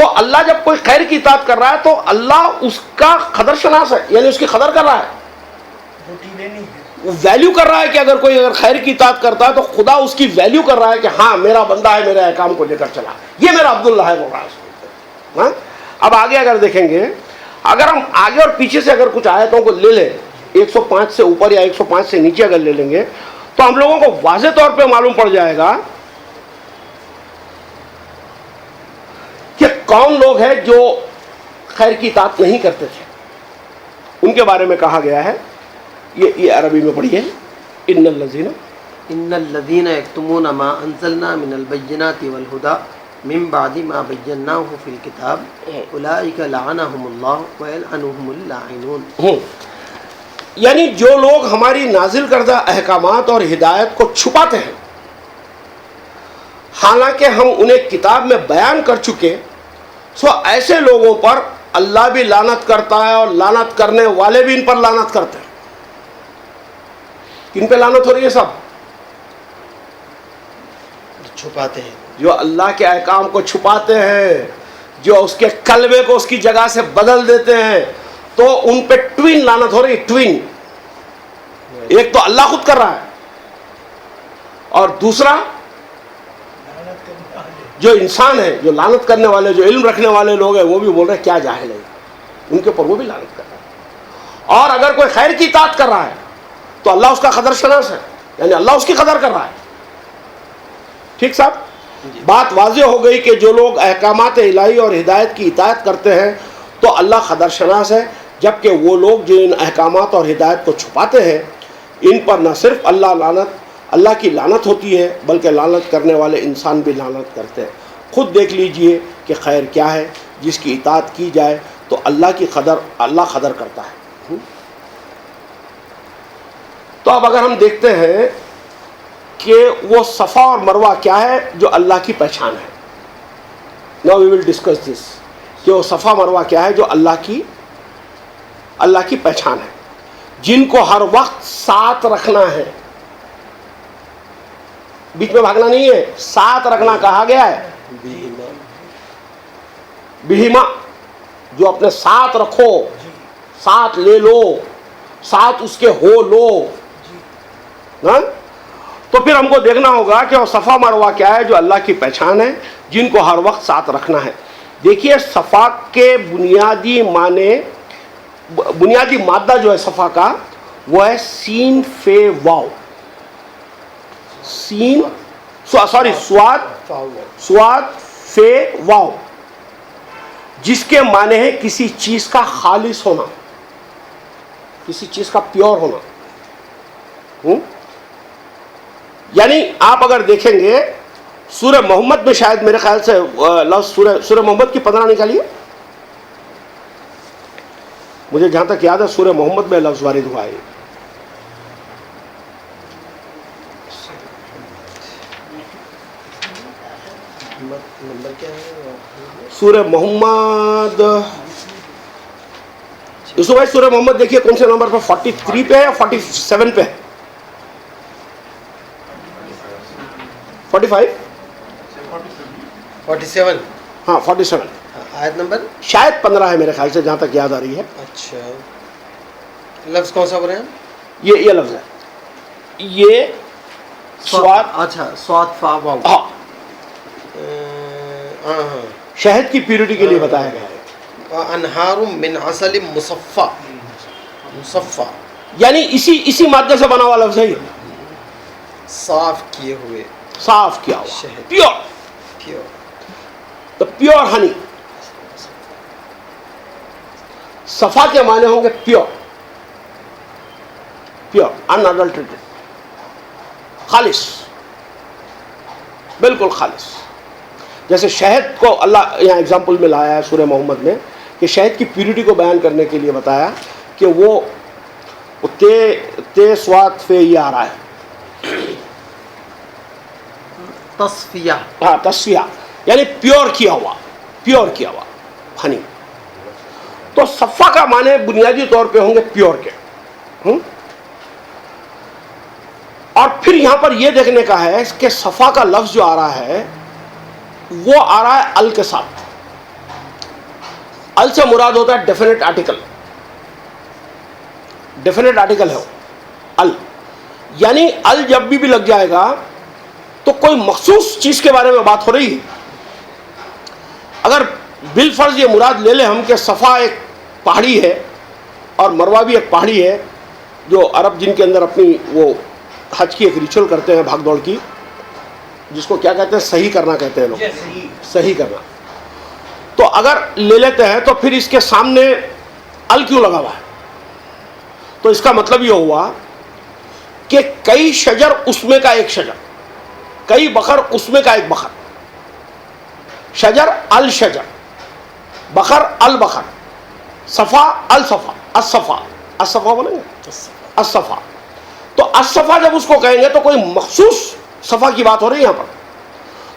تو اللہ جب کوئی خیر کی اطاعت کر رہا ہے تو اللہ اس کا قدر شناس ہے، یعنی اس کی قدر کر رہا ہے، روٹینے نہیں ہے. وہ ویلیو کر رہا ہے کہ اگر کوئی اگر خیر کی اطاعت کرتا ہے تو خدا اس کی ویلیو کر رہا ہے کہ ہاں میرا بندہ ہے، میرے احکام کو لے کر چلا، یہ میرا عبداللہ ہے، وہ رہا. اب آگے اگر دیکھیں گے، اگر ہم آگے اور پیچھے سے اگر کچھ آیتوں کو لے لیں، 105 سے اوپر یا 105 سے نیچے اگر لے لیں گے تو ہم لوگوں کو واضح طور پہ معلوم پڑ جائے گا کہ کون لوگ ہیں جو خیر کی اطاعت نہیں کرتے تھے. ان کے بارے میں کہا گیا ہے، یہ عربی میں پڑھیے، ان الذین ان الذین یکتمون ما انزلنا من البینات والہدی من بعد ما بیناہ فی الکتاب اولئک لعنہم اللہ ویلعنہم اللاعنون. یعنی جو لوگ ہماری نازل کردہ احکامات اور ہدایت کو چھپاتے ہیں حالانکہ ہم انہیں کتاب میں بیان کر چکے، سو ایسے لوگوں پر اللہ بھی لعنت کرتا ہے اور لعنت کرنے والے بھی ان پر لعنت کرتے ہیں. کن پہ لعنت ہو رہی ہے؟ سب چھپاتے ہیں، جو اللہ کے احکام کو چھپاتے ہیں، جو اس کے کلمے کو اس کی جگہ سے بدل دیتے ہیں، تو ان پہ ٹوین لعنت ہو رہی ہے. ٹوین، ایک تو اللہ خود کر رہا ہے اور دوسرا لعنت کرنے والے. جو انسان ہے، جو لعنت کرنے والے، جو علم رکھنے والے لوگ ہیں، وہ بھی بول رہے ہیں کیا جاہل ہے، ان کے اوپر وہ بھی لعنت کر رہا ہے. اور اگر کوئی خیر کی اطاعت کر رہا ہے تو اللہ اس کا قدر شناس ہے، یعنی اللہ اس کی قدر کر رہا ہے. ٹھیک صاحب؟ بات واضح ہو گئی کہ جو لوگ احکامات الہی اور ہدایت کی اطاعت کرتے ہیں تو اللہ قدر شناس ہے، جبکہ وہ لوگ جو ان احکامات اور ہدایت کو چھپاتے ہیں ان پر نہ صرف اللہ کی لعنت ہوتی ہے بلکہ لعنت کرنے والے انسان بھی لعنت کرتے ہیں. خود دیکھ لیجئے کہ خیر کیا ہے جس کی اطاعت کی جائے تو اللہ قدر کرتا ہے. تو اب اگر ہم دیکھتے ہیں کہ وہ صفا اور مروہ کیا ہے جو اللہ کی پہچان ہے. Now we will discuss this. کہ وہ صفا مروہ کیا ہے جو اللہ کی پہچان ہے، جن کو ہر وقت ساتھ رکھنا ہے، بیچ میں بھاگنا نہیں ہے، ساتھ رکھنا کہا گیا ہے. بہما، جو اپنے ساتھ رکھو، ساتھ لے لو، ساتھ اس کے ہو لو. تو پھر ہم کو دیکھنا ہوگا کہ وہ صفا مروہ کیا ہے جو اللہ کی پہچان ہے، جن کو ہر وقت ساتھ رکھنا ہے. دیکھیے صفا کے بنیادی مادہ جو ہے صفا کا وہ ہے سین فے واو. سواد فے واو، جس کے معنی ہے کسی چیز کا خالص ہونا، کسی چیز کا پیور ہونا. یعنی آپ اگر دیکھیں گے سورہ محمد میں شاید میرے خیال سے لفظ سورہ محمد کی 15 نکالیے، مجھے جہاں تک یاد ہے سورہ محمد میں لفظ وارد ہوا ہے. نمبر کیا ہے؟ سورہ محمد، یوسف بھائی سورہ محمد دیکھیے کون سے نمبر پہ، 43 پہ یا 47 پہ؟ 45 47. ہاں 47. آیت نمبر شاید 15 ہے میرے خیال سے جہاں تک یاد آ رہی ہے. اچھا، لفظ کون سا بول رہے ہیں؟ یہ لفظ ہے، یہ سواد، اچھا سواد فا واو. ہاں ہاں، شہد کی پیورٹی کے لیے بتایا گیا ہے. انہار من عسل مصفا، یعنی اسی مادے سے بنا ہوا لفظ ہے، صاف کیے ہوئے، صاف کیا ہوا، شہد، پیور. تو پیور ہنی، صفا کے معنی ہوں گے پیور، انڈلٹریٹڈ، خالص، بالکل خالص. جیسے شہد کو اللہ یہاں ایگزامپل میں لایا ہے سورہ محمد میں کہ شہد کی پیورٹی کو بیان کرنے کے لیے بتایا کہ وہ تے سواد فے یہ آ رہا ہے، تصفیہ. ہاں تصفیہ، یعنی پیور کیا ہوا ہنی. تو صفا کا معنی بنیادی طور پہ ہوں گے پیور کے. اور پھر یہاں پر یہ دیکھنے کا ہے کہ صفا کا لفظ جو آ رہا ہے وہ آ رہا ہے ال کے ساتھ. ال سے مراد ہوتا ہے ڈیفینیٹ آرٹیکل. ڈیفینیٹ آرٹیکل ہے وہ ال, یعنی ال جب بھی لگ جائے گا تو کوئی مخصوص چیز کے بارے میں بات ہو رہی ہے. اگر بالفرض یہ مراد لے لیں ہم کہ صفا ایک پہاڑی ہے اور مروہ بھی ایک پہاڑی ہے, جو عرب جن کے اندر اپنی وہ حج کی ایک ریچول کرتے ہیں بھاگ دوڑ کی, جس کو کیا کہتے ہیں, صحیح کرنا کہتے ہیں لوگ, صحیح کرنا. تو اگر لے لیتے ہیں تو پھر اس کے سامنے ال کیوں لگا ہوا ہے؟ تو اس کا مطلب یہ ہوا کہ کئی شجر اس میں کا ایک شجر, کئی بقر اس میں کا ایک بقر. شجر الشجر, بقر البقر, صفا الصفا, الصفا, الصفا بولیں گے, الصفا. تو الصفا جب اس کو کہیں گے تو کوئی مخصوص صفا کی بات ہو رہی ہے یہاں پر.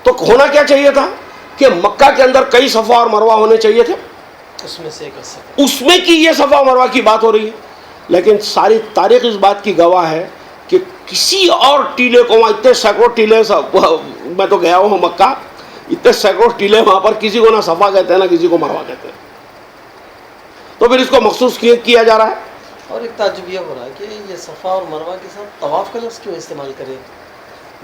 تو ہونا کیا چاہیے تھا کہ مکہ کے اندر کئی صفا اور مروہ ہونے چاہیے تھے, اس میں سے ایک صفا, اس میں کی یہ صفا اور مروہ کی بات ہو رہی ہے. لیکن ساری تاریخ اس بات کی گواہ ہے کہ کسی اور ٹیلے کو, وہاں اتنے سینکڑوں ٹیلے, میں تو گیا ہوں مکہ, اتنے سینکڑوں ٹیلے وہاں پر, کسی کو نہ صفا کہتے ہیں نہ کسی کو مروہ کہتے ہیں. تو پھر اس کو مخصوص کیا جا رہا ہے. اور ایک تعجب یہ ہو رہا ہے کہ یہ صفا اور مروہ کے ساتھ طواف کا لفظ کیوں استعمال کریں,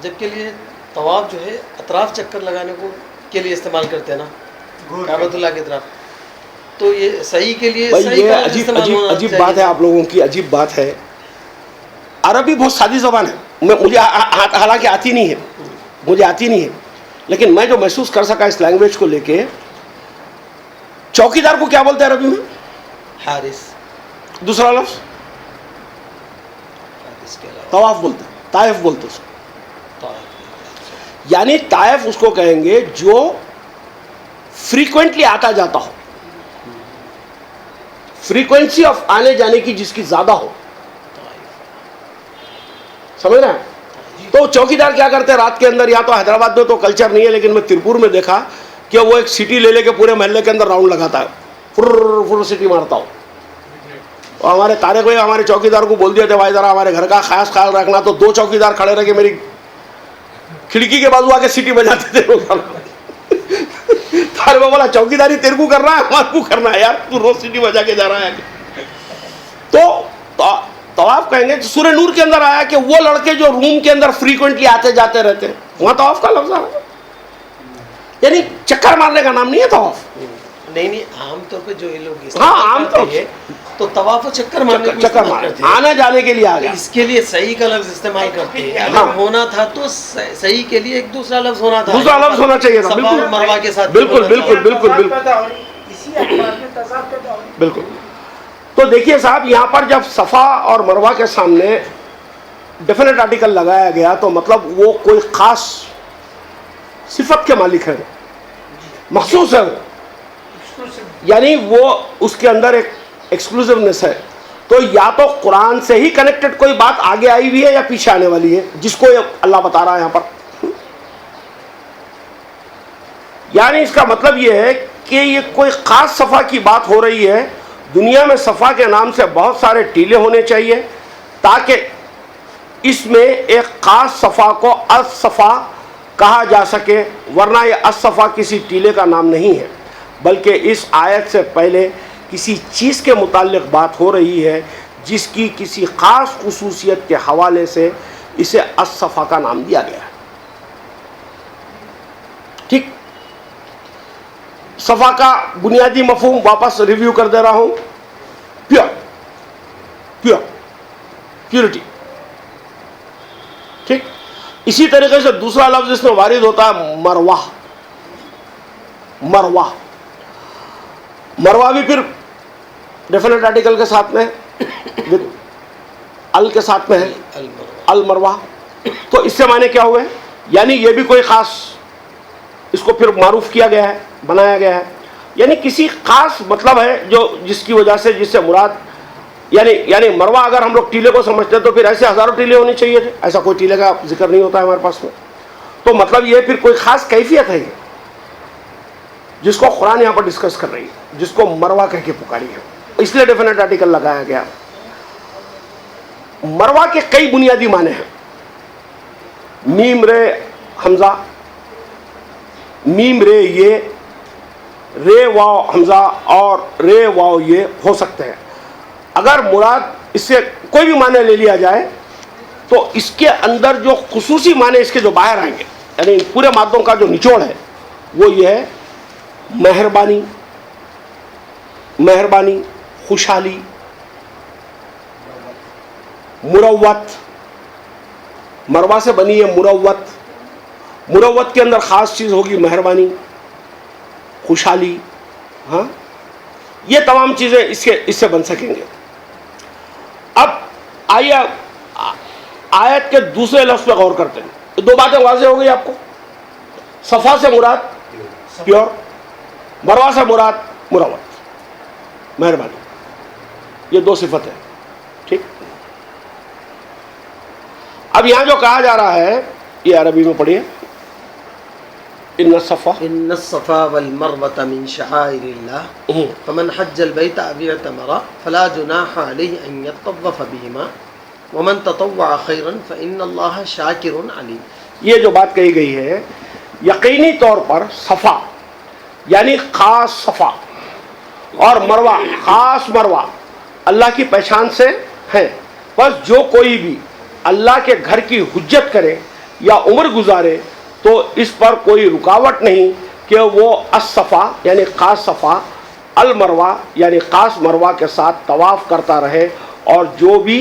جبکہ لیے طواف جو ہے اطراف چکر لگانے کو کے لیے استعمال کرتے ہیں نا, کعبۃ اللہ کی طرف. تو یہ صحیح کے لیے یہ عجیب بات ہے آپ لوگوں کی, عجیب بات ہے. عربی بہت سادی زبان ہے, مجھے حالانکہ آتی نہیں ہے, مجھے آتی نہیں ہے, لیکن میں جو محسوس کر سکا اس لینگویج کو لے کے, چوکیدار کو کیا بولتے ہیں عربی میں؟ حارس. دوسرا لفظ طواف بولتے ہیں, طائف بولتے ہیں. یعنی طائف اس کو کہیں گے جو فریکوینٹلی آتا جاتا ہو, فریکوینسی آف آنے جانے کی جس کی زیادہ ہو, سمجھ رہے ہیں؟ تو چوکیدار کیا کرتے ہیں رات کے اندر, یا تو حیدرآباد میں تو کلچر نہیں ہے, لیکن میں ترپور میں دیکھا کہ وہ ایک سٹی لے کے پورے محلے کے اندر راؤنڈ لگاتا ہے, فر سٹی مارتا ہو. اور ہمارے طارق بھائی ہمارے چوکیدار کو بول دیا تھا بھائی ذرا ہمارے گھر کا خاص خیال رکھنا, تو 2 چوکیدار کھڑے رہ کے میری کھڑکی کے بازو آ کے سٹی بجاتے تھے. طارق بولا چوکیداری تیرے کو کرنا ہے, ہمارے کو کرنا ہے یار, تو روز سٹی بجا کے جا رہا ہے. تو طواف کہیں گے, سورہ نور کے اندر آیا کہ وہ لڑکے جو روم کے اندر فریکوینٹلی آتے جاتے رہتے ہیں, وہاں طواف کا لفظ آ رہا ہے. یعنی چکر مارنے کا نام نہیں ہے طواف. نہیں, عام طور پہ جو یہ لوگ عام طور پہ تو طواف و چکر مارنے کو چکر مارنے, آنے جانے کے لیے آ گیا. اس کے لیے صحیح کا لفظ استعمال کرتے ہیں. اگر ہونا تھا تو صحیح کے لیے ایک دوسرا لفظ ہونا تھا, دوسرا لفظ ہونا چاہیے تھا. بالکل مروہ کے ساتھ, بالکل بالکل بالکل بالکل. تو دیکھیے صاحب, یہاں پر جب صفا اور مروہ کے سامنے ڈیفینیٹ آرٹیکل لگایا گیا تو مطلب وہ کوئی خاص صفت کے مالک ہے, مخصوص ہے, یعنی وہ اس کے اندر ایک ایکسکلوزیونیس ہے. تو یا تو قرآن سے ہی کنیکٹڈ کوئی بات آگے آئی ہوئی ہے یا پیچھے آنے والی ہے, جس کو اللہ بتا رہا ہے یہاں پر. یعنی اس کا مطلب یہ ہے کہ یہ کوئی خاص صفا کی بات ہو رہی ہے. دنیا میں صفا کے نام سے بہت سارے ٹیلے ہونے چاہیے تاکہ اس میں ایک خاص صفا کو الصفا کہا جا سکے, ورنہ یہ الصفا کسی ٹیلے کا نام نہیں ہے, بلکہ اس آیت سے پہلے کسی چیز کے متعلق بات ہو رہی ہے جس کی کسی خاص خصوصیت کے حوالے سے اسے الصفا کا نام دیا گیا ہے. ٹھیک, صفا کا بنیادی مفہوم واپس ریویو کر دے رہا ہوں, پیورٹی. ٹھیک, اسی طریقے سے دوسرا لفظ اس میں وارد ہوتا ہے مروہ. مروہ بھی پھر ڈیفینیٹ آرٹیکل کے ساتھ میں ال کے ساتھ میں ہے, المروہ. تو اس سے معنی کیا ہوئے, یعنی یہ بھی کوئی خاص, اس کو پھر معروف کیا گیا ہے, بنایا گیا ہے, یعنی کسی خاص مطلب ہے جو جس کی وجہ سے, جس سے مراد, یعنی مروہ اگر ہم لوگ ٹیلے کو سمجھتے ہیں تو پھر ایسے ہزاروں ٹیلے ہونے چاہیے تھے, ایسا کوئی ٹیلے کا ذکر نہیں ہوتا ہے ہمارے پاس میں. تو مطلب یہ پھر کوئی خاص کیفیت ہے یہ جس کو قرآن یہاں پر ڈسکس کر رہی ہے, جس کو مروہ کہہ کے پکاری ہے, اس لیے ڈیفینیٹ آرٹیکل لگایا گیا. مروہ کے کئی بنیادی معنی ہیں. میم رے حمزہ, میم رے یہ, رے واو حمزہ اور رے واو یہ ہو سکتے ہیں. اگر مراد اس سے کوئی بھی معنی لے لیا جائے تو اس کے اندر جو خصوصی معنی اس کے جو باہر آئیں گے، یعنی ان پورے مادوں کا جو نچوڑ ہے وہ یہ ہے مہربانی، مہربانی، خوشحالی، مروت. مروا سے بنی ہے مروت. مروت کے اندر خاص چیز ہوگی مہربانی، خوشحالی. ہاں، یہ تمام چیزیں اس سے بن سکیں گے. اب آئیے آیت کے دوسرے لفظ پہ غور کرتے ہیں. دو باتیں واضح ہو گئی آپ کو. صفا سے مراد پیور، مروا سے مراد مروت، مہربانی. یہ دو صفت ہے. ٹھیک. اب یہاں جو کہا جا رہا ہے یہ عربی میں پڑھیے. ان الصفا ان الصفا والمروة من شعائر الله فمن حج البيت او اعتمر فلا جناح عليه ان يطوف بهما ومن تطوع خيرا فان الله شاكر عليم. یہ جو بات کہی گئی ہے یقینی طور پر صفا یعنی خاص صفا اور مروہ خاص مروہ اللہ کی پہچان سے ہے. بس جو کوئی بھی اللہ کے گھر کی حجت کرے یا عمر گزارے تو اس پر کوئی رکاوٹ نہیں کہ وہ الصفا یعنی خاص صفا، المروہ یعنی خاص مروہ کے ساتھ طواف کرتا رہے. اور جو بھی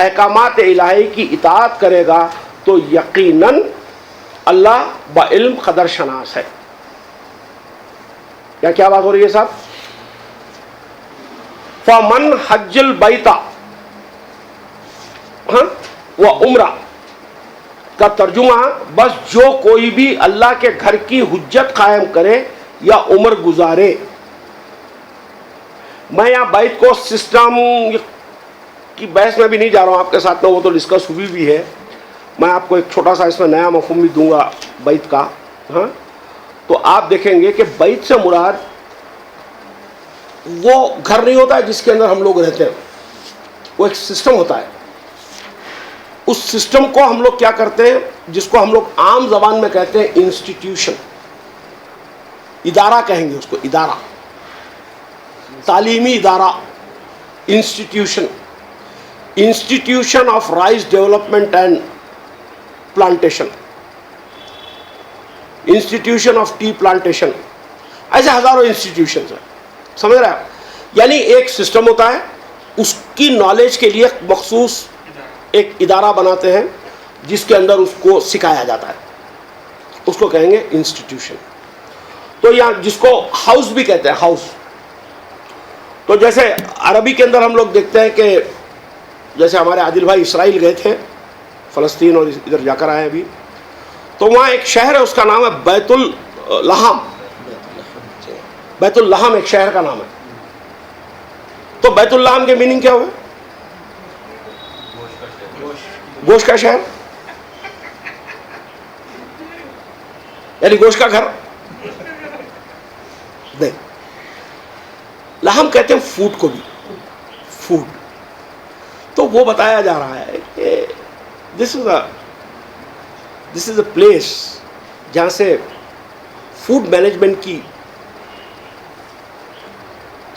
احکامات الہی کی اطاعت کرے گا تو یقیناً اللہ بعلم قدر شناس ہے. کیا بات ہو رہی ہے صاحب؟ فمن حج البیت، ہاں، وہ عمرہ کا ترجمہ بس جو کوئی بھی اللہ کے گھر کی حجت قائم کرے یا عمر گزارے. میں یہاں بیت کو سسٹم کی بحث میں بھی نہیں جا رہا ہوں آپ کے ساتھ میں، وہ تو ڈسکس ہوئی بھی ہے. میں آپ کو ایک چھوٹا سا اس میں نیا مفہوم بھی دوں گا بیت کا. ہاں، تو آپ دیکھیں گے کہ بیت سے مراد وہ گھر نہیں ہوتا ہے جس کے اندر ہم لوگ رہتے ہیں، وہ ایک سسٹم ہوتا ہے. اس سسٹم کو ہم لوگ کیا کرتے ہیں، جس کو ہم لوگ عام زبان میں کہتے ہیں انسٹیٹیوشن، ادارہ کہیں گے اس کو، ادارہ، تعلیمی ادارہ، institution. Institution of rice development and plantation, institution of T plantation, ایسے ہزاروں انسٹیٹیوشنز ہیں. سمجھ رہے ہیں؟ یعنی ایک سسٹم ہوتا ہے، اس کی نالج کے لیے مخصوص ایک ادارہ بناتے ہیں جس کے اندر اس کو سکھایا جاتا ہے، اس کو کہیں گے انسٹیٹیوشن. تو یہاں جس کو ہاؤس بھی کہتے ہیں، ہاؤس. تو جیسے عربی کے اندر ہم لوگ دیکھتے ہیں کہ جیسے ہمارے عادل بھائی اسرائیل گئے تھے، فلسطین اور ادھر جا کر آئے ابھی، تو وہاں ایک شہر ہے اس کا نام ہے بیت الحم. بیت الحم ایک شہر کا نام ہے. تو بیت الحم کے میننگ کیا ہوئے؟ گوشت کا شہر، یعنی گوشت کا گھر نہیں. لحم کہتے ہیں فوڈ کو بھی، فوڈ. تو وہ بتایا جا رہا ہے کہ دس از اے پلیس جہاں سے فوڈ مینجمنٹ کی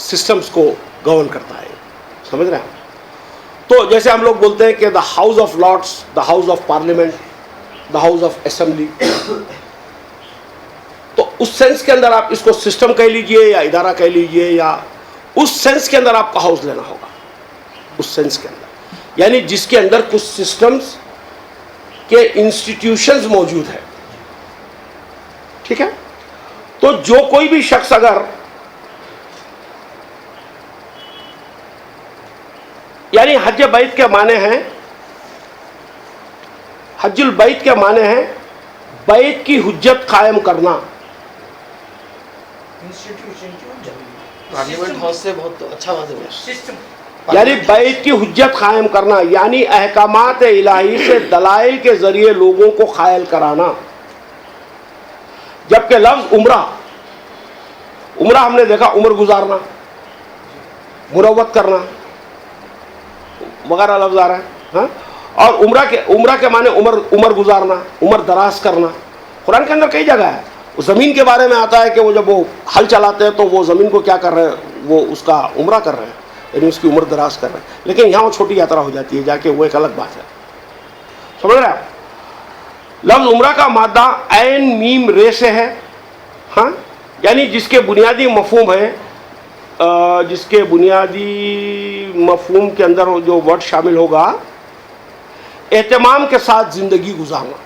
سسٹمز کو گورن کرتا ہے. سمجھ رہے ہیں؟ تو جیسے ہم لوگ بولتے ہیں کہ the House of Lords, the House of Parliament, the House of Assembly. تو اس سینس کے اندر آپ اس کو سسٹم کہہ لیجئے یا ادارہ کہہ لیجئے، یا اس سینس کے اندر آپ کو ہاؤس لینا ہوگا. اس سینس کے اندر یعنی جس کے اندر کچھ سسٹمز کے انسٹیٹیوشنز موجود ہیں. ٹھیک ہے؟ تو جو کوئی بھی شخص اگر یعنی حج بیت کے معنی ہیں، حج البیت کے معنی ہیں بیت کی حجت قائم کرنا. انسٹیٹیوشن کیوں پارلیمنٹ ہاؤس سے بہت اچھا واضح ہوا. سسٹم یعنی بیت کی حجت قائم کرنا یعنی احکامات الہی سے دلائل کے ذریعے لوگوں کو قائل کرانا. جبکہ لفظ عمرہ، عمرہ ہم نے دیکھا عمر گزارنا، مروت کرنا وغیرہ لفظ آ رہا ہے. ہاں، اور عمرہ کے معنی عمر گزارنا، عمر دراز کرنا. قرآن کے اندر کئی جگہ ہے زمین کے بارے میں آتا ہے کہ وہ جب وہ ہل چلاتے ہیں تو وہ زمین کو کیا کر رہے ہیں, وہ اس کا عمرہ کر رہے ہیں, یعنی اس کی عمر دراز کر رہے ہیں. لیکن یہاں وہ چھوٹی یاترا ہو جاتی ہے جا کے, وہ ایک الگ بات ہے. سمجھ رہے آپ؟ لفظ عمرہ کا مادہ عین میم رے سے ہے, ہاں, یعنی جس کے بنیادی مفہوم ہے, جس کے بنیادی مفہوم کے اندر جو ورڈ شامل ہوگا اہتمام کے ساتھ زندگی گزارنا.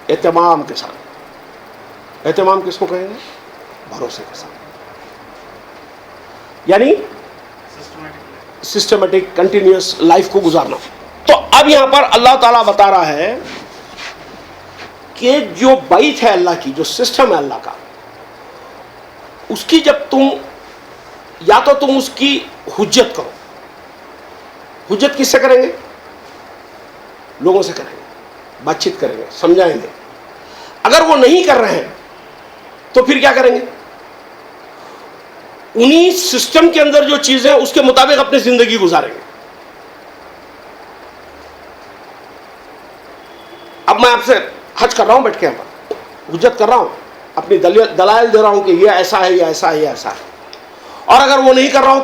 اہتمام کے ساتھ. اہتمام کس کو کہیں گے؟ بھروسے کے ساتھ, یعنی سسٹمیٹک کنٹینیوس لائف کو گزارنا. تو اب یہاں پر اللہ تعالیٰ بتا رہا ہے کہ جو بیت ہے اللہ کی, جو سسٹم ہے اللہ کا, اس کی جب تم, یا تو تم اس کی حجت کرو. حجت کس سے کریں گے؟ لوگوں سے کریں گے, بات چیت کریں گے, سمجھائیں گے. اگر وہ نہیں کر رہے ہیں تو پھر کیا کریں گے؟ انہی سسٹم کے اندر جو چیزیں اس کے مطابق اپنی زندگی گزاریں گے. اب میں آپ سے حج کر رہا ہوں, بیٹھ کے یہاں پر حجت کر رہا ہوں, اپنی دلائل دے رہا ہوں کہ یہ ایسا ہے, یہ ایسا ہے, یہ ایسا ہے. اور اگر وہ نہیں کر رہا ہوں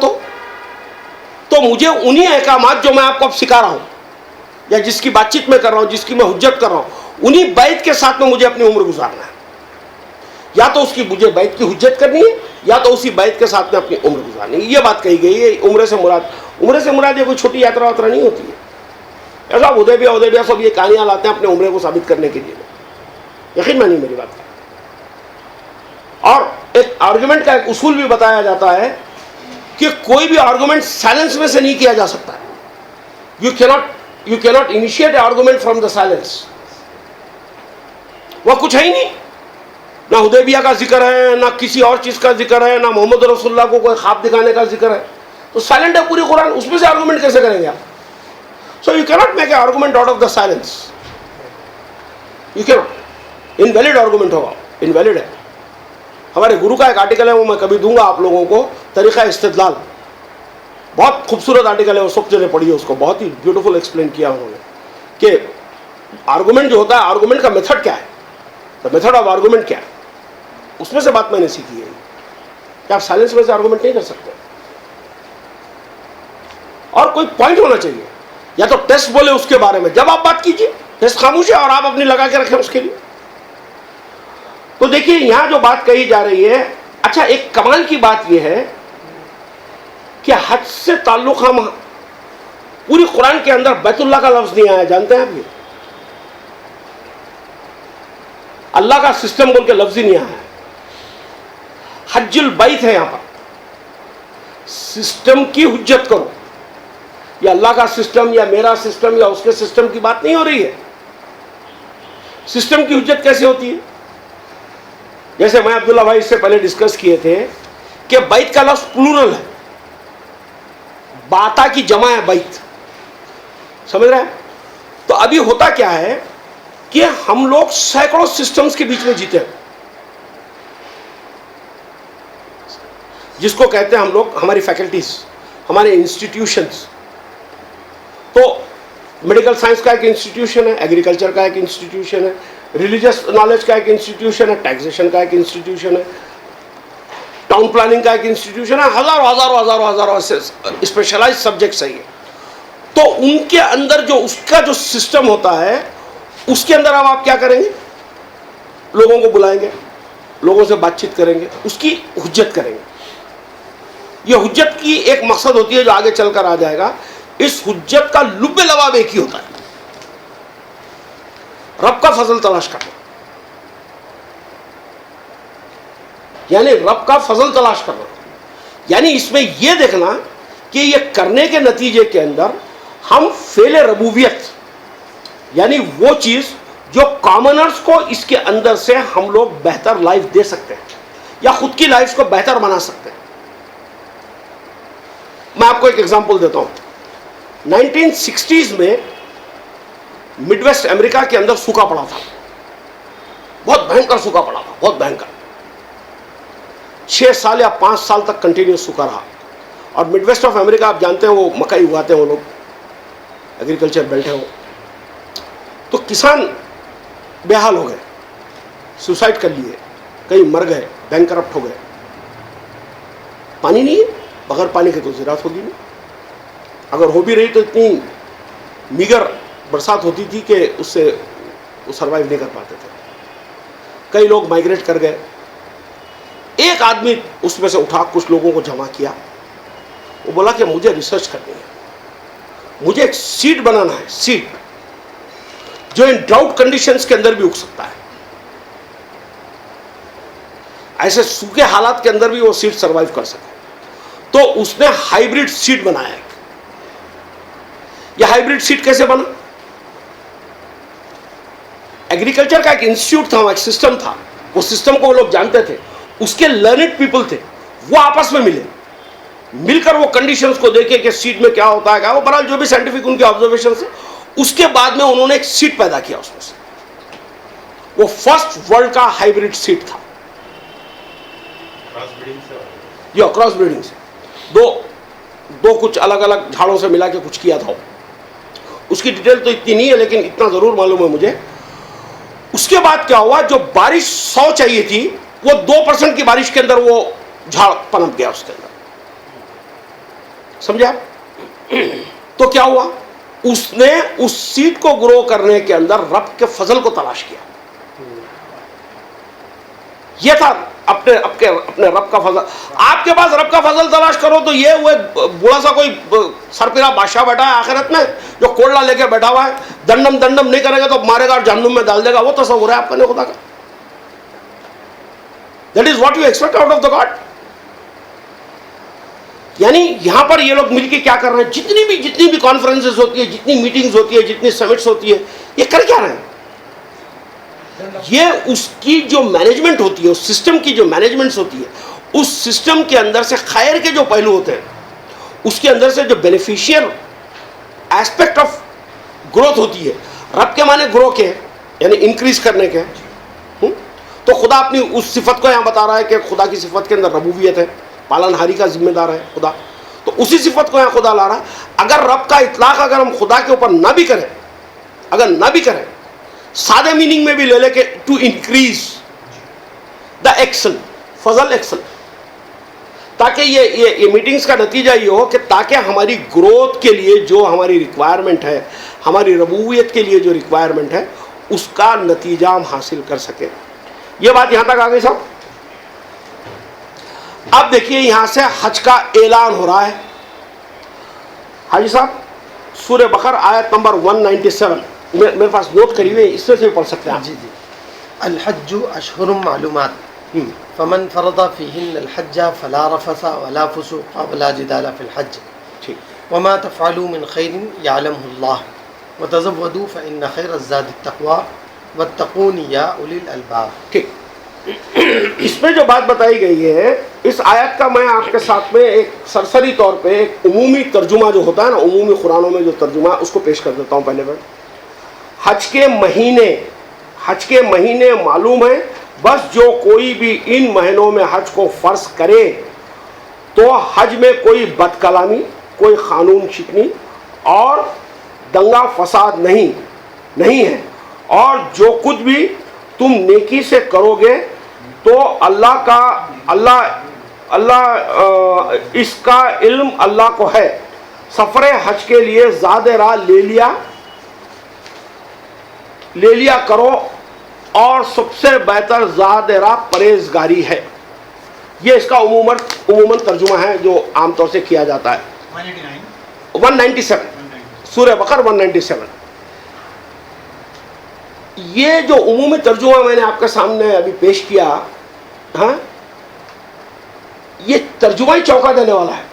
تو مجھے انہی احکامات جو میں آپ کو اب سکھا رہا ہوں, یا جس کی بات چیت میں کر رہا ہوں, جس کی میں حجت کر رہا ہوں, انہی بیت کے ساتھ میں مجھے اپنی عمر گزارنا ہے. یا تو اس کی مجھے بیت کی حجت کرنی ہے, یا تو اسی بیت کے ساتھ میں اپنی عمر گزارنی ہے. یہ بات کہی گئی ہے. عمرے سے مراد یہ کوئی چھوٹی یاترا واترا نہیں ہوتی ہے. ایسا ادیبیہ سب یہ کہانیاں لاتے ہیں اپنے عمرے کو ثابت کرنے کے لیے. یقین مانی میری بات کا. اور ایک آرگومنٹ کا ایک اصول بھی بتایا جاتا ہے کہ کوئی بھی آرگومنٹ سائلنس میں سے نہیں کیا جا سکتا. You cannot initiate argument from the silence. وہ کچھ ہے ہی نہیں, نہ حدیبیہ کا ذکر ہے, نہ کسی اور چیز کا ذکر ہے, نہ محمد رسول اللہ کو کوئی خواب دکھانے کا ذکر ہے. تو سائلنٹ ہے پوری قرآن, اس میں سے آرگومنٹ کیسے کریں گے آپ؟ So you cannot make a argument out of the silence. You cannot. Invalid argument ہوگا, انویلڈ ہے. ہمارے گرو کا ایک آرٹیکل ہے, وہ میں کبھی دوں گا آپ لوگوں کو, طریقہ استدلال. بہت خوبصورت آرٹیکل ہے, وہ سب جنے پڑھی ہے اس کو, بہت ہی بیوٹیفل ایکسپلین کیا انہوں نے کہ آرگومنٹ جو ہوتا ہے, آرگومنٹ کا میتھڈ کیا ہے, دا میتھڈ آف آرگومنٹ کیا ہے. اس میں سے بات میں نے سیکھی ہے کہ آپ سائلنس میں سے آرگومنٹ نہیں کر سکتے. اور کوئی پوائنٹ ہونا چاہیے, یا تو ٹیسٹ بولے اس کے بارے میں, جب آپ بات کیجیے ٹیسٹ خاموش ہے اور آپ اپنی لگا کے رکھیں اس کے لیے. تو دیکھیے یہاں جو بات کہی جا رہی ہے, اچھا ایک کمال کی بات یہ ہے کہ حج سے تعلق ہم پوری قرآن کے اندر بیت اللہ کا لفظ نہیں آیا, جانتے ہیں آپ یہ؟ اللہ کا سسٹم بول کے لفظ ہی نہیں آیا ہے. حج البیت ہے یہاں پر. سسٹم کی حجت کرو, یا اللہ کا سسٹم یا میرا سسٹم یا اس کے سسٹم کی بات نہیں ہو رہی ہے. سسٹم کی حجت کیسے ہوتی ہے؟ جیسے میں عبداللہ بھائی اس سے پہلے ڈسکس کیے تھے کہ بیت کا لفظ پلورل ہے, باتا کی جمع ہے بیت. سمجھ رہے ہیں؟ تو ابھی ہوتا کیا ہے کہ ہم لوگ سینکڑوں سسٹمز کے بیچ میں جیتے ہیں, جس کو کہتے ہیں ہم لوگ ہماری فیکلٹیز, ہمارے انسٹیٹیوشنز. تو میڈیکل سائنس کا ایک انسٹیٹیوشن ہے, ایگریکلچر کا ایک انسٹیٹیوشن ہے, ریلیجس نالج کا ایک انسٹیٹیوشن ہے, ٹیکسیشن کا ایک انسٹیٹیوشن ہے, ٹاؤن پلاننگ کا ایک انسٹیٹیوشن ہے, ہزاروں اسپیشلائز سبجیکٹس ہیں یہ. تو ان کے اندر جو اس کا جو سسٹم ہوتا ہے, اس کے اندر اب آپ کیا کریں گے؟ لوگوں کو بلائیں گے, لوگوں سے بات چیت کریں گے, اس کی حجت کریں گے. یہ حجت کی ایک مقصد ہوتی ہے جو آگے چل کر آ جائے گا. اس حجت کا لب لباب ایک ہی ہوتا ہے, رب کا فضل تلاش کرنا. یعنی رب کا فضل تلاش کرنا, یعنی اس میں یہ دیکھنا کہ یہ کرنے کے نتیجے کے اندر ہم فعل ربوبیت, یعنی وہ چیز جو کامنرز کو اس کے اندر سے ہم لوگ بہتر لائف دے سکتے ہیں یا خود کی لائف کو بہتر بنا سکتے ہیں. میں آپ کو ایک ایگزامپل دیتا ہوں. 1960s میں مڈ ویسٹ امریکہ کے اندر سوکھا پڑا تھا, بہت بھینکر سوکھا پڑا تھا, بہت بھینکر. 6 سال یا 5 سال تک کنٹینیوس سوکھا رہا. اور مڈ ویسٹ آف امریکہ آپ جانتے ہیں وہ مکئی اگاتے ہیں, وہ لوگ ایگریکلچر بیلٹ ہے وہ. تو کسان بے حال ہو گئے, سوسائڈ کر لیے, کئی مر گئے, بینک کرپٹ ہو گئے. پانی نہیں ہے, بغیر پانی کے تو زراعت ہوگی نہیں. اگر ہو بھی رہی تو اتنی میگر برسات ہوتی تھی کہ اس سے وہ سروائیو نہیں کر پاتے تھے. کئی لوگ مائگریٹ کر گئے. ایک آدمی اس میں سے اٹھا, کچھ لوگوں کو جمع کیا, وہ بولا کہ مجھے ریسرچ کرنی ہے, مجھے ایک سیڈ بنانا ہے, سیڈ جو ان ڈراؤٹ کنڈیشنز کے اندر بھی اگ سکتا ہے. ایسے سوکھے حالات کے اندر بھی وہ سیڈ سروائیو کر سکے. تو اس نے ہائیبریڈ سیڈ بنایا. یہ ہائیبریڈ سیڈ کیسے بنا؟ ایگریکلچر کا ایک انسٹیٹیوٹ تھا, ایک سسٹم تھا, وہ سسٹم کو وہ لوگ جانتے تھے, اس کے لرنڈ پیپل تھے, وہ آپس میں ملے, مل کر وہ کنڈیشنز کو دیکھے کہ سیڈ میں کیا ہوتا ہے, کیا وہ بہرحال جو بھی سائنٹیفک ان کے آبزرویشن سے, اس کے بعد میں انہوں نے ایک سیڈ پیدا کیا اس میں سے. وہ فرسٹ ورلڈ کا ہائیبریڈ سیڈ تھا. یہ کراس بریڈنگ سے دو کچھ الگ الگ جھاڑوں سے ملا کے کچھ کیا تھا. اس کی ڈیٹیل تو اتنی نہیں ہے, لیکن اتنا ضرور معلوم ہے مجھے. اس کے بعد کیا ہوا, جو بارش 100 چاہیے تھی وہ 2% کی بارش کے اندر وہ جھاڑ پنپ گیا اس کے اندر. سمجھا؟ تو کیا ہوا, اس نے اس سیڈ کو گرو کرنے کے اندر رب کے فضل کو تلاش کیا. یہ تھا اپنے رب کا فضل. آپ کے پاس رب کا فضل تلاش کرو تو یہ وہ بوڑھا سا کوئی سرپرا بادشاہ بیٹھا ہے آخرت میں, جو کوڑلا لے کے بیٹھا ہوا ہے, دنڈم نہیں کرے گا تو مارے گا اور جہنم میں ڈال دے گا, وہ تصور ہے آپ کا خدا کا. That is what you expect out of the God. یعنی یہاں پر یہ لوگ مل کے کیا کر رہے ہیں, جتنی بھی کانفرنسز ہوتی ہے, جتنی میٹنگز ہوتی ہے, جتنی سمٹس ہوتی ہے, یہ کر کیا رہے ہیں؟ یہ اس کی جو مینجمنٹ ہوتی ہے, اس سسٹم کی جو مینجمنٹ ہوتی ہے, اس سسٹم کے اندر سے خیر کے جو پہلو ہوتے ہیں, اس کے اندر سے جو بینیفیشیل ایسپیکٹ آف گروتھ ہوتی ہے. رب کے معنی گرو کے یعنی انکریز کرنے کے. تو خدا اپنی اس صفت کو یہاں بتا رہا ہے کہ خدا کی صفت کے اندر ربوبیت ہے, پالن ہاری کا ذمہ دار ہے خدا. تو اسی صفت کو یہاں خدا لا رہا ہے. اگر رب کا اطلاق اگر ہم خدا کے اوپر نہ بھی کریں, سادے میننگ میں بھی لے لے کہ to increase the Excel, Fazal Excel, تاکہ یہ میٹنگز کا نتیجہ یہ ہو کہ تاکہ ہماری گروتھ کے لیے جو ہماری ریکوائرمنٹ ہے, ہماری ربوبیت کے لیے جو ریکوائرمنٹ ہے, اس کا نتیجہ ہم حاصل کر سکیں. یہ بات یہاں تک آ گئی صاحب. اب دیکھیے یہاں سے حج کا اعلان ہو رہا ہے. حاجی صاحب سورہ بقرہ آیت نمبر 197 میرے پاس نوٹ کری ہوئی, اس سے بھی پڑھ سکتے ہیں آپ. جی. الحج اشہر معلومات فمن فرض فیہن الحج فلا رفث ولا فسوق ولا جدال فی الحج وما تفعلوا من خیر یعلمہ اللہ وتزودوا فإن خیر الزاد التقوی واتقون یا اولی الالباب. ٹھیک, اس میں جو بات بتائی گئی ہے, اس آیت کا میں آپ کے ساتھ میں ایک سرسری طور پہ ایک عمومی ترجمہ جو ہوتا ہے نا, عمومی قرآنوں میں جو ترجمہ ہے اس کو پیش کر دیتا ہوں. پہلے میں حج کے مہینے معلوم ہیں, بس جو کوئی بھی ان مہینوں میں حج کو فرض کرے تو حج میں کوئی بد کلامی, کوئی قانون شکنی اور دنگا فساد نہیں ہے, اور جو کچھ بھی تم نیکی سے کرو گے تو اللہ اس کا علم اللہ کو ہے. سفر حج کے لیے زاد راہ لے لیا کرو, اور سب سے بہتر زاد راہ پرہیزگاری ہے. یہ اس کا عموماً ترجمہ ہے جو عام طور سے کیا جاتا ہے. 197 سورہ بقرہ 197. یہ جو عمومی ترجمہ میں نے آپ کے سامنے ابھی پیش کیا, ہاں, یہ ترجمہ ہی چونکا دینے والا ہے.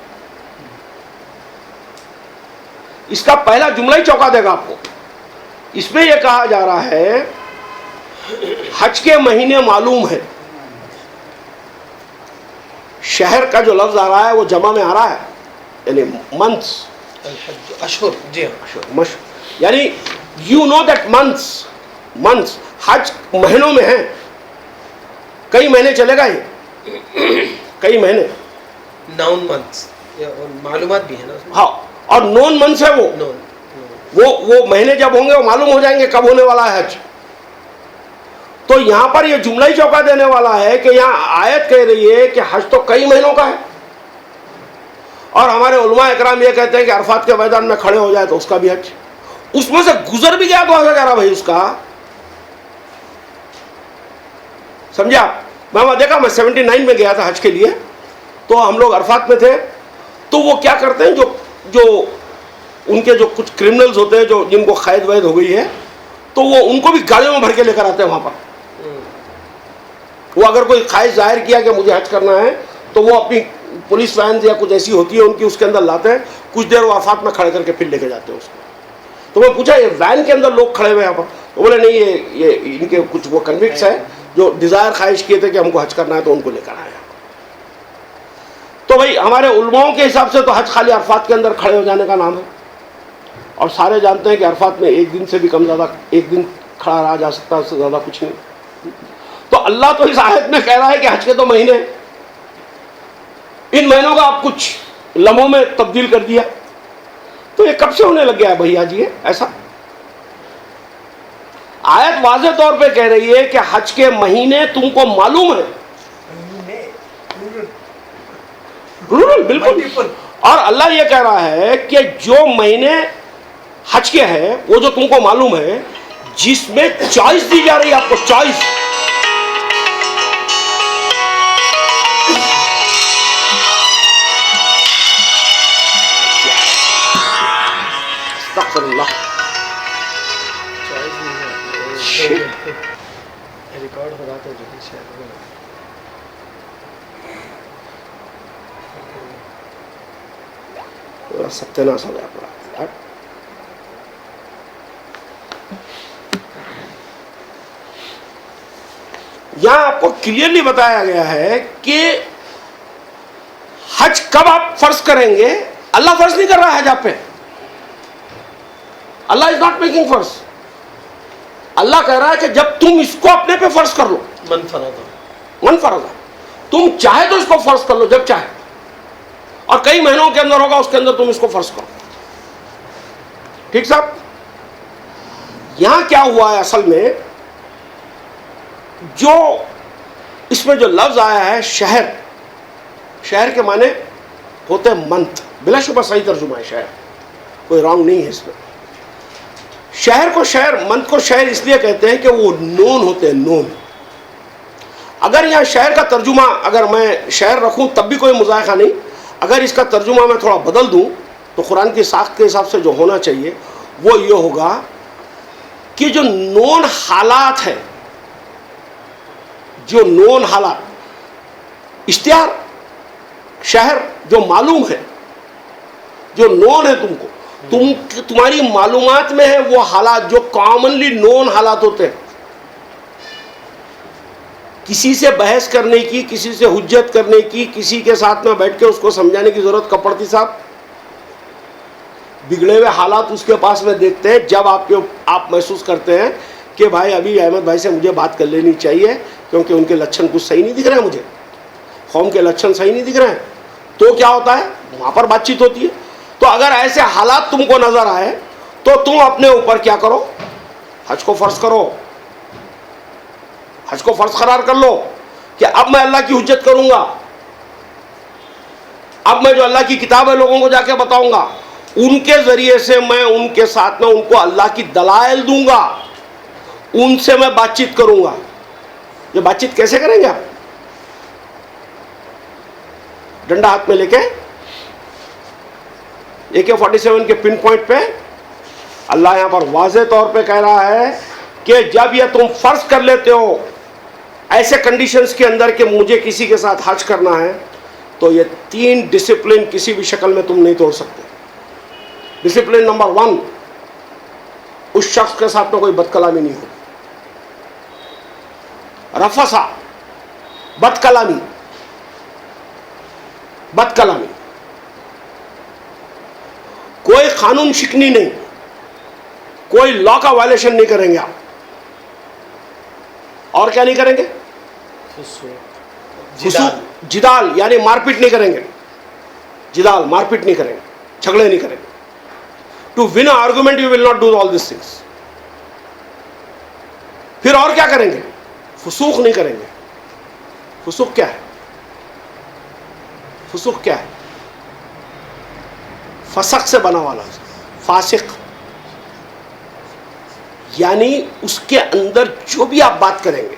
اس کا پہلا جملہ ہی چونکا دے گا آپ کو. اس میں یہ کہا جا رہا ہے حج کے مہینے معلوم ہے. شہر کا جو لفظ آ رہا ہے وہ جمع میں آ رہا ہے, یعنی منتھس, اشہر. جی ہاں, یعنی یو نو دیٹ منتھس حج مہینوں میں ہیں. کئی مہینے چلے گا یہ, کئی مہینے. ناؤن منتھس معلومات بھی ہے نا. ہاں, اور نون منتھس ہے وہ مہینے جب ہوں گے وہ معلوم ہو جائیں گے کب ہونے والا ہے حج. تو یہاں پر یہ جملہ ہی چونکا دینے والا ہے کہ یہاں آیت کہہ رہی ہے کہ حج تو کئی مہینوں کا ہے، اور ہمارے علماء اکرام یہ کہتے ہیں کہ عرفات کے میدان میں کھڑے ہو جائے تو اس کا بھی حج، اس میں سے گزر بھی گیا تو ایسا کہہ رہا بھائی اس کا، سمجھا؟ میں وہاں دیکھا، میں 79 میں گیا تھا حج کے لیے، تو ہم لوگ عرفات میں تھے، تو وہ کیا کرتے ہیں، جو ان کے جو کچھ کرمنلز ہوتے ہیں جو جن کو قید وید ہو گئی ہے، تو وہ ان کو بھی گاڑیوں میں بھر کے لے کر آتے ہیں وہاں پر. وہ اگر کوئی خواہش ظاہر کیا کہ مجھے حج کرنا ہے تو وہ اپنی پولیس وین یا کچھ ایسی ہوتی ہے ان کی، اس کے اندر لاتے ہیں، کچھ دیر وہ عرفات میں کھڑے کر کے پھر لے کے جاتے ہیں اس کو. تو میں پوچھا یہ وین کے اندر لوگ کھڑے ہوئے یہاں پر؟ تو بولے نہیں، یہ ان کے کچھ وہ کنوکٹس ہے جو ڈیزائر خواہش کیے تھے کہ ہم کو حج کرنا ہے تو ان کو لے کر آئے. تو بھائی ہمارے علماؤں کے حساب سے تو حج خالی عرفات کے اندر کھڑے ہو جانے کا نام ہے، اور سارے جانتے ہیں کہ عرفات میں ایک دن سے بھی کم زیادہ، ایک دن کھڑا رہا جا سکتا ہے، اس سے زیادہ کچھ نہیں. تو اللہ تو اس آیت میں کہہ رہا ہے کہ حج کے تو مہینے، ان مہینوں کا آپ کچھ لمحوں میں تبدیل کر دیا، تو یہ کب سے ہونے لگ گیا ہے بھیا جی ایسا؟ آیت واضح طور پہ کہہ رہی ہے کہ حج کے مہینے تم کو معلوم ہے، بالکل. اور اللہ یہ کہہ رہا ہے کہ جو مہینے حج کے ہیں وہ جو تم کو معلوم ہے، جس میں چوائس دی جا رہی ہے آپ کو، چوائس. استغفر اللہ. ریکارڈ ہو رہا تھا جو ہے شاید ستیہ ہو گیا پورا. یہاں آپ کو کلیئرلی بتایا گیا ہے کہ حج کب آپ فرض کریں گے. اللہ فرض نہیں کر رہا ہے حج آپ پہ، اللہ از ناٹ میکنگ فرض. اللہ کہہ رہا ہے کہ جب تم اس کو اپنے پہ فرض کر لو، من فرض ہے، تم چاہے تو اس کو فرض کر لو جب چاہے، اور کئی مہینوں کے اندر ہوگا اس کے اندر تم اس کو فرض کرو. ٹھیک صاحب؟ یہاں کیا ہوا ہے اصل میں، جو اس میں جو لفظ آیا ہے شہر، شہر کے معنی ہوتے ہیں منتھ، بلا شبہ صحیح ترجمہ ہے شہر، کوئی رانگ نہیں ہے اس میں. شہر کو شہر، منتھ کو شہر اس لیے کہتے ہیں کہ وہ نون ہوتے ہیں، نون. اگر یہاں شہر کا ترجمہ اگر میں شہر رکھوں تب بھی کوئی مذائقہ نہیں، اگر اس کا ترجمہ میں تھوڑا بدل دوں تو قرآن کی ساخت کے حساب سے جو ہونا چاہیے وہ یہ ہوگا کہ جو نون حالات ہیں، جو نون حالات، اشتہار، شہر جو معلوم ہے، جو نون ہے تم کو، تمہاری معلومات میں ہے وہ حالات جو کامنلی نون حالات ہوتے ہیں. کسی سے بحث کرنے کی، کسی سے حجت کرنے کی، کسی کے ساتھ میں بیٹھ کے اس کو سمجھانے کی ضرورت کب پڑتی صاحب؟ بگڑے ہوئے حالات اس کے پاس میں دیکھتے ہیں جب آپ محسوس کرتے ہیں کہ بھائی ابھی احمد بھائی سے مجھے بات کر لینی چاہیے کیونکہ ان کے لچھن کچھ صحیح نہیں دکھ رہے ہیں، مجھے قوم کے لچھن صحیح نہیں دکھ رہے ہیں. تو کیا ہوتا ہے وہاں پر بات چیت ہوتی ہے. تو اگر ایسے حالات تم کو نظر آئے تو تم اپنے اوپر کیا کرو، حج کو فرض کرو، حج کو فرض قرار کر لو کہ اب میں اللہ کی حجت کروں گا، اب میں جو اللہ کی کتاب ہے لوگوں کو جا کے بتاؤں گا، ان کے ذریعے سے میں ان کے ساتھ میں ان کو اللہ کی دلائل دوں گا، ان سے میں بات چیت کروں گا. یہ بات چیت کیسے کریں گے آپ؟ ڈنڈا ہاتھ میں لے کے AK-47 کے پن پوائنٹ پہ اللہ یہاں پر واضح طور پہ کہہ رہا ہے کہ جب یہ تم فرض کر لیتے ہو ایسے کنڈیشنز کے اندر کہ مجھے کسی کے ساتھ حج کرنا ہے، تو یہ 3 ڈسپلن کسی بھی شکل میں تم نہیں توڑ سکتے. ڈسپلن نمبر 1، اس شخص کے ساتھ میں کوئی بد کلامی نہیں ہو. رفسا، بد کلامی، بد کلامی، کوئی قانون شکنی نہیں، کوئی لا کا وائلیشن نہیں کریں گے آپ. اور کیا نہیں کریں گے؟ جدال یعنی مار پیٹ نہیں کریں گے، جدال مار پیٹ نہیں کریں گے، جھگڑے نہیں کریں گے. To win argument you will not do all these things. پھر اور کیا کریں گے؟ فسوق نہیں کریں گے. فسوق کیا ہے؟ فسوق کیا ہے؟ فسق سے بنا والا فاسق، یعنی اس کے اندر جو بھی آپ بات کریں گے،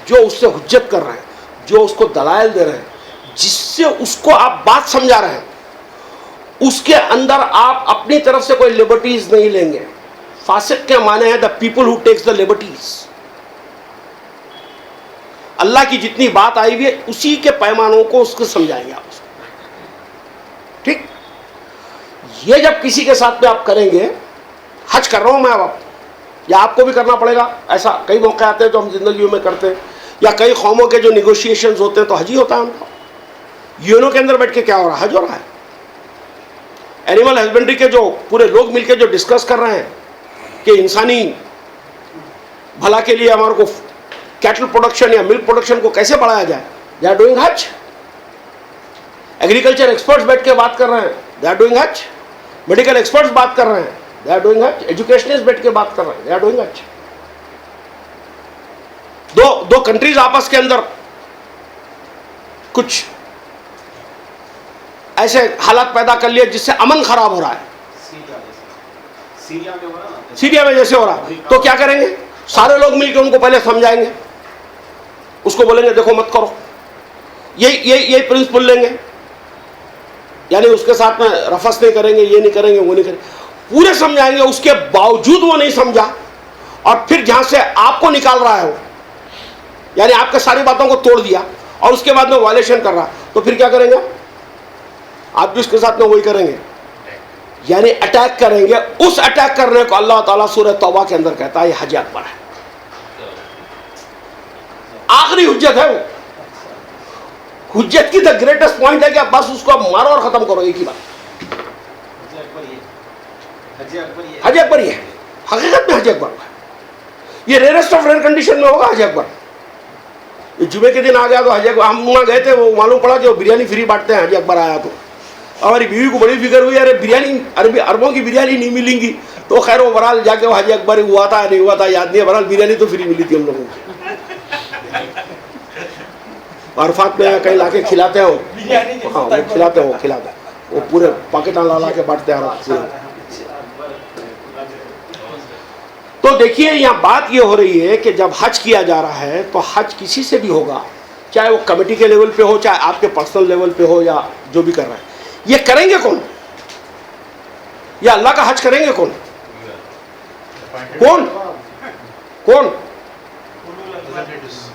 جو اس سے حجت کر رہے ہیں، جو اس کو دلائل دے رہے ہیں، جس سے اس کو آپ بات سمجھا رہے ہیں، اس کے اندر آپ اپنی طرف سے کوئی لبرٹیز نہیں لیں گے. فاسق کے معنی ہے the people who takes the liberties. اللہ کی جتنی بات آئی ہوئی ہے اسی کے پیمانوں کو اس کو سمجھائیں گے آپ اس کو. ٹھیک؟ یہ جب کسی کے ساتھ میں آپ کریں گے، حج کر رہا ہوں میں اب، یا آپ کو بھی کرنا پڑے گا. ایسا کئی موقع آتے ہیں جو ہم زندگیوں میں کرتے ہیں، یا کئی قوموں کے جو نیگوشیشنز ہوتے ہیں تو حج ہی ہوتا ہے ان کا. یونو کے اندر بیٹھ کے کیا ہو رہا ہے؟ حج ہو رہا ہے. اینیمل ہسبینڈری کے جو پورے لوگ مل کے جو ڈسکس کر رہے ہیں کہ انسانی بھلا کے لیے ہمارے کو کیٹل پروڈکشن یا ملک پروڈکشن کو کیسے بڑھایا جائے، دے آر ڈوئنگ حج. ایگریکلچر ایکسپرٹس بیٹھ کے بات کر رہے ہیں، دے آر ڈوئنگ حج. میڈیکل ایکسپرٹس بات کر رہے ہیں، دے آر ڈوئنگ حج. ایجوکیشنسٹ بیٹھ کے بات کر رہے ہیں، دے آر ڈوئنگ حج. دو کنٹریز آپس کے اندر کچھ ایسے حالات پیدا کر لیے جس سے امن خراب ہو رہا ہے. سیریا میں جیسے ہو رہا ہے، تو کیا کریں گے؟ سارے لوگ مل کے ان کو پہلے سمجھائیں گے، اس کو بولیں گے دیکھو مت کرو، یہی پرنسپل لیں گے. یعنی اس کے ساتھ میں رفس نہیں کریں گے، یہ نہیں کریں گے، وہ نہیں کریں گے، پورے سمجھائیں گے. اس کے باوجود وہ نہیں سمجھا اور پھر جہاں سے آپ کو نکال رہا ہے وہ، یعنی آپ کے ساری باتوں کو توڑ دیا اور اس کے بعد میں وائلیشن کر رہا، تو پھر کیا کریں گے؟ آپ بھی اس کے ساتھ میں وہی کریں گے، یعنی اٹیک کریں گے. اس اٹیک کرنے کو اللہ تعالیٰ سورہ توبہ کے اندر کہتا ہے یہ حج اکبر ہے. آخری حجت ہے وہ. حجت کی دا گریٹسٹ پوائنٹ ہے کہ آپ بس اس کو مارو اور ختم کرو، ایک ہی بات. حج اکبر یہ ہے، حقیقت میں حج اکبر ہے. یہ ریئرسٹ آف ریئر کنڈیشن میں ہوگا حج اکبر. یہ جمعے کے دن آ گیا تو حج اکبر. ہم وہاں گئے تھے، وہ معلوم پڑا کہ وہ بریانی فری بانٹتے ہیں، حج اکبر آیا تو ہماری بیوی کو بڑی فکر ہوئی، ارے بریانی عربوں کی بریانی نہیں ملیں گی. تو خیر وہ برحال جا کے وہ حج اکبر ہوا تھا نہیں ہوا تھا یاد نہیں ہے، برحال بریانی تو فری ملی تھی ہم لوگوں کو. عرفات میں کہیں لا کے کھلاتے ہیں، ہاں وہ کھلاتے ہیں، وہ پورے پاکستان لا کے بانٹتے ہیں. تو دیکھیے یہاں بات یہ ہو رہی ہے کہ جب حج کیا جا رہا ہے تو حج کسی سے بھی ہوگا، چاہے وہ کمیٹی کے لیول پہ ہو، چاہے آپ کے پرسنل لیول پہ ہو، یا جو بھی کر رہا ہے. یہ کریں گے کون؟ یا اللہ کا حج کریں گے کون؟ کون کون؟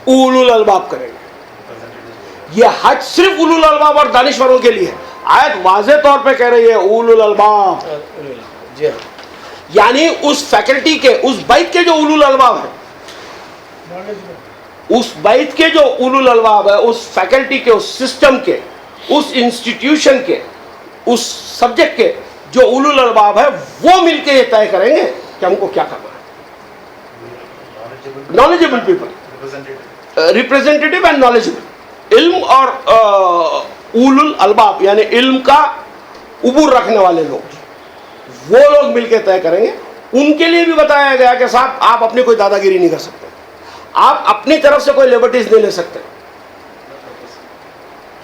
اولو الالباب کریں گے. یہ حج صرف اولو الالباب اور دانشوروں کے لیے ہے. آیت واضح طور پہ کہہ رہی ہے اولو الالباب، یعنی اس فیکلٹی کے، اس بیت کے جو اولو الالباب ہے، اس بیت کے جو اولو الالباب ہے، اس فیکلٹی کے، اس سسٹم کے، اس انسٹیٹیوشن کے، اس سبجیکٹ کے جو اولو الالباب ہے، وہ مل کے یہ طے کریں گے کہ ہم کو کیا کرنا ہے. Knowledgeable people, representative and knowledgeable, علم اور اولو الالباب یعنی علم کا عبور رکھنے والے لوگ، وہ لوگ مل کے طے کریں گے. ان کے لیے بھی بتایا گیا کہ صاحب آپ اپنی کوئی دادا گیری نہیں کر سکتے، آپ اپنی طرف سے کوئی لبرٹیز نہیں لے سکتے.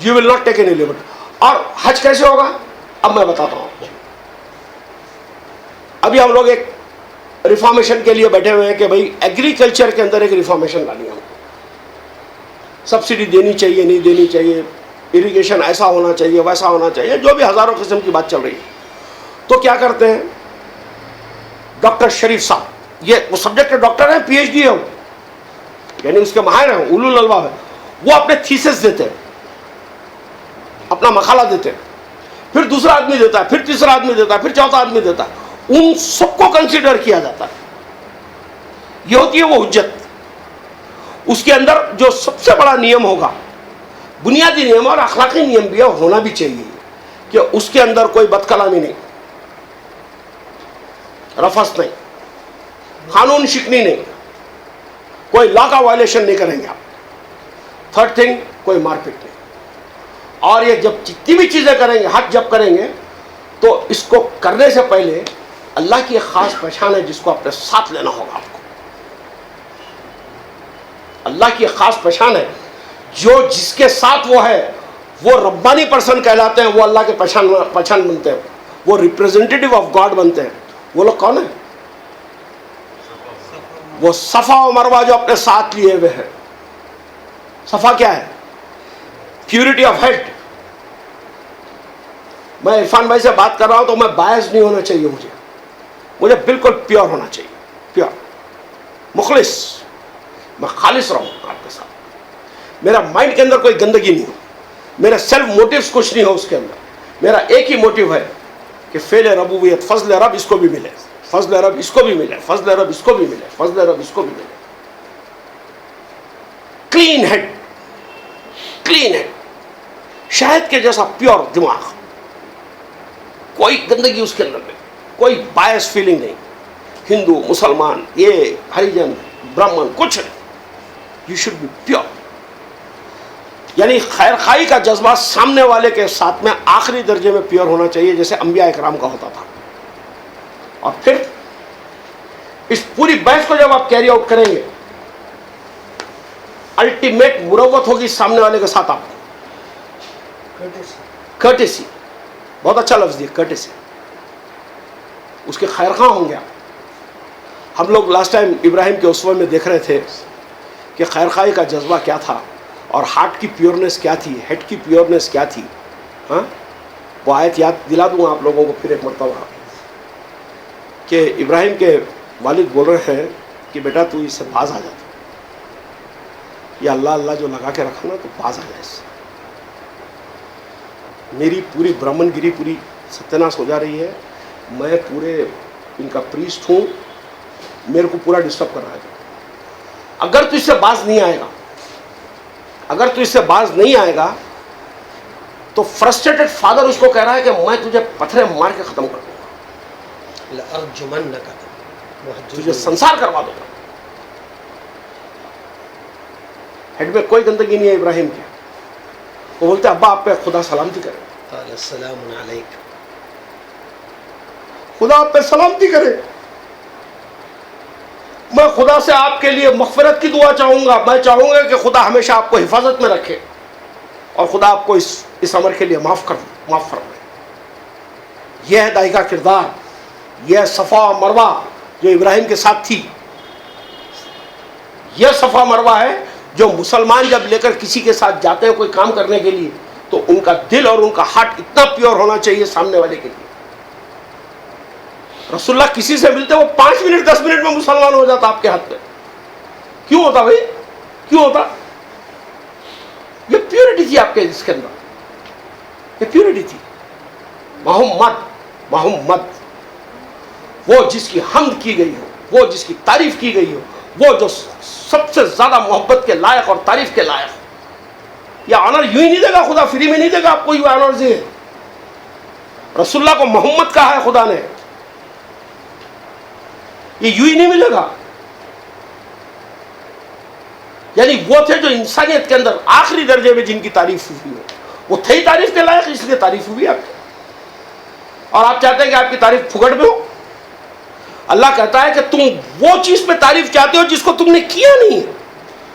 You will not take any Liberty. اور حج کیسے ہوگا اب میں بتاتا ہوں. ابھی ہم لوگ ایک ریفارمیشن کے لیے بیٹھے ہوئے ہیں کہ بھائی ایگریکلچر کے اندر ایک ریفارمیشن لانی ہے. سبسڈی دینی چاہیے نہیں دینی چاہیے، اریگیشن ایسا ہونا چاہیے ویسا ہونا چاہیے، جو بھی ہزاروں قسم کی بات چل رہی ہے. تو کیا کرتے ہیں ڈاکٹر شریف صاحب، یہ وہ سبجیکٹ کے ڈاکٹر ہیں، پی ایچ ڈی ہے وہ، یعنی اس کے ماہر ہیں، اولو الالباب ہے. وہ اپنے تھیسس دیتے ہیں، اپنا مقالہ دیتے ہیں، پھر دوسرا آدمی دیتا ہے، پھر تیسرا آدمی دیتا ہے، پھر چوتھا آدمی دیتا ہے. ان سب کو کنسیڈر کیا جاتا ہے. یہ ہوتی ہے وہ حجت. اس کے اندر جو سب سے بڑا نیم ہوگا، بنیادی نیم اور اخلاقی نیم بھی ہونا بھی چاہیے، کہ اس کے اندر کوئی بد کلامی نہیں، رفس نہیں، قانون شکنی نہیں، کوئی لا کا وائلیشن نہیں کریں گے آپ. تھرڈ تھنگ، کوئی مار پیٹ نہیں. اور یہ جب جتنی بھی چیزیں کریں گے، حج جب کریں گے تو اس کو کرنے سے پہلے اللہ کی ایک خاص پہچان ہے جس کو اپنے ساتھ لینا ہوگا. آپ کو اللہ کی ایک خاص پہچان ہے. جو جس کے ساتھ وہ ہے وہ ربانی پرسن کہلاتے ہیں, وہ اللہ کے پہچان بنتے ہیں, وہ ریپریزنٹیٹیو آف گاڈ بنتے ہیں. وہ لوگ کون ہیں؟ وہ صفا و مروہ جو اپنے ساتھ لیے ہوئے ہیں. صفا کیا ہے؟ Purity of head. میں عرفان بھائی سے بات کر رہا ہوں تو میں باعث نہیں ہونا چاہیے, مجھے بالکل پیور ہونا چاہیے, پیور, مخلص. میں خالص رہوں آپ کے ساتھ. میرا مائنڈ کے اندر کوئی گندگی نہیں ہو, میرے سیلف موٹیوز کچھ نہیں ہو اس کے اندر. میرا ایک ہی موٹیو ہے کہ فعل ربوبیت, فضل رب اس کو بھی ملے, فضل رب اس کو بھی ملے, فضل رب اس کو بھی ملے, فضل رب اس کو بھی ملے. کلین ہیڈ, کلین ہیڈ, شہد کے جیسا پیور دماغ, کوئی گندگی اس کے اندر نہیں, کوئی بائس فیلنگ نہیں. ہندو, مسلمان, یہ ہریجن, برہمن, کچھ نہیں. You should be pure. یعنی خیر خائی کا جذبہ سامنے والے کے ساتھ میں آخری درجے میں پیور ہونا چاہیے, جیسے انبیاء اکرام کا ہوتا تھا. اور پھر اس پوری بحث کو جب آپ کیری آؤٹ کریں گے, الٹیمیٹ مروت ہوگی سامنے والے کے ساتھ آپ کو. کٹسی, بہت اچھا لفظ دیا, کٹسی. اس کے خیر خواہ ہوں گے آپ. ہم لوگ لاسٹ ٹائم ابراہیم کے اسوے میں دیکھ رہے تھے کہ خیر خواہی کا جذبہ کیا تھا, اور ہارٹ کی پیورنس کیا تھی, ہیڈ کی پیورنس کیا تھی. ہاں, وہ آیت یاد دلا دوں گا آپ لوگوں کو پھر ایک مرتبہ, کہ ابراہیم کے والد بول رہے ہیں کہ بیٹا تو اس سے باز آ جاتا, یہ اللہ اللہ جو لگا کے رکھا نا تو باز آ جائے اس سے. میری پوری برہمن گری پوری ستیاناش ہو جا رہی ہے. میں پورے ان کا پریسٹ ہوں, میرے کو پورا ڈسٹرب کر رہا ہے. اگر تو اس سے باز نہیں آئے گا, اگر تو اس سے باز نہیں آئے گا تو فرسٹریٹڈ فادر اس کو کہہ رہا ہے کہ میں تجھے پتھرے مار کے ختم کر دوں گا, تجھے سنسار کروا دوں گا. ہیڈ میں کوئی گندگی نہیں ہے ابراہیم کی. وہ بولتے ابا آپ پہ خدا سلامتی کرے, السلام علیکم, خدا آپ پہ سلامتی کرے. میں خدا سے آپ کے لیے مغفرت کی دعا چاہوں گا. میں چاہوں گا کہ خدا ہمیشہ آپ کو حفاظت میں رکھے, اور خدا آپ کو اس عمر کے لیے معاف فرمائے. یہ ہے دائی کا کردار, یہ صفا و مروہ جو ابراہیم کے ساتھ تھی. یہ صفا مروہ ہے جو مسلمان جب لے کر کسی کے ساتھ جاتے ہیں کوئی کام کرنے کے لیے, تو ان کا دل اور ان کا ہارٹ اتنا پیور ہونا چاہیے سامنے والے کے لیے. رسول اللہ کسی سے ملتے وہ 5 منٹ 10 منٹ میں مسلمان ہو جاتا آپ کے ہاتھ میں. کیوں ہوتا بھائی, کیوں ہوتا؟ یہ پیورٹی تھی آپ کے اس کے اندر, یہ پیورٹی تھی. محمد وہ جس کی حمد کی گئی ہو, وہ جس کی تعریف کی گئی ہو, وہ جو سب سے زیادہ محبت کے لائق اور تعریف کے لائق. یہ آنر یوں ہی نہیں دے گا خدا, فری میں نہیں دے گا آپ کو یہ آنر دے. رسول اللہ کو محمد کہا ہے خدا نے, یہ یوں ہی نہیں ملے گا. یعنی وہ تھے جو انسانیت کے اندر آخری درجے میں جن کی تعریف ہوئی ہو, وہ تھے ہی تعریف کے لائق, اس لیے تعریف ہوئی آپ کی. اور آپ چاہتے ہیں کہ آپ کی تعریف پھگڑ میں ہو. اللہ کہتا ہے کہ تم وہ چیز پہ تعریف چاہتے ہو جس کو تم نے کیا نہیں ہے.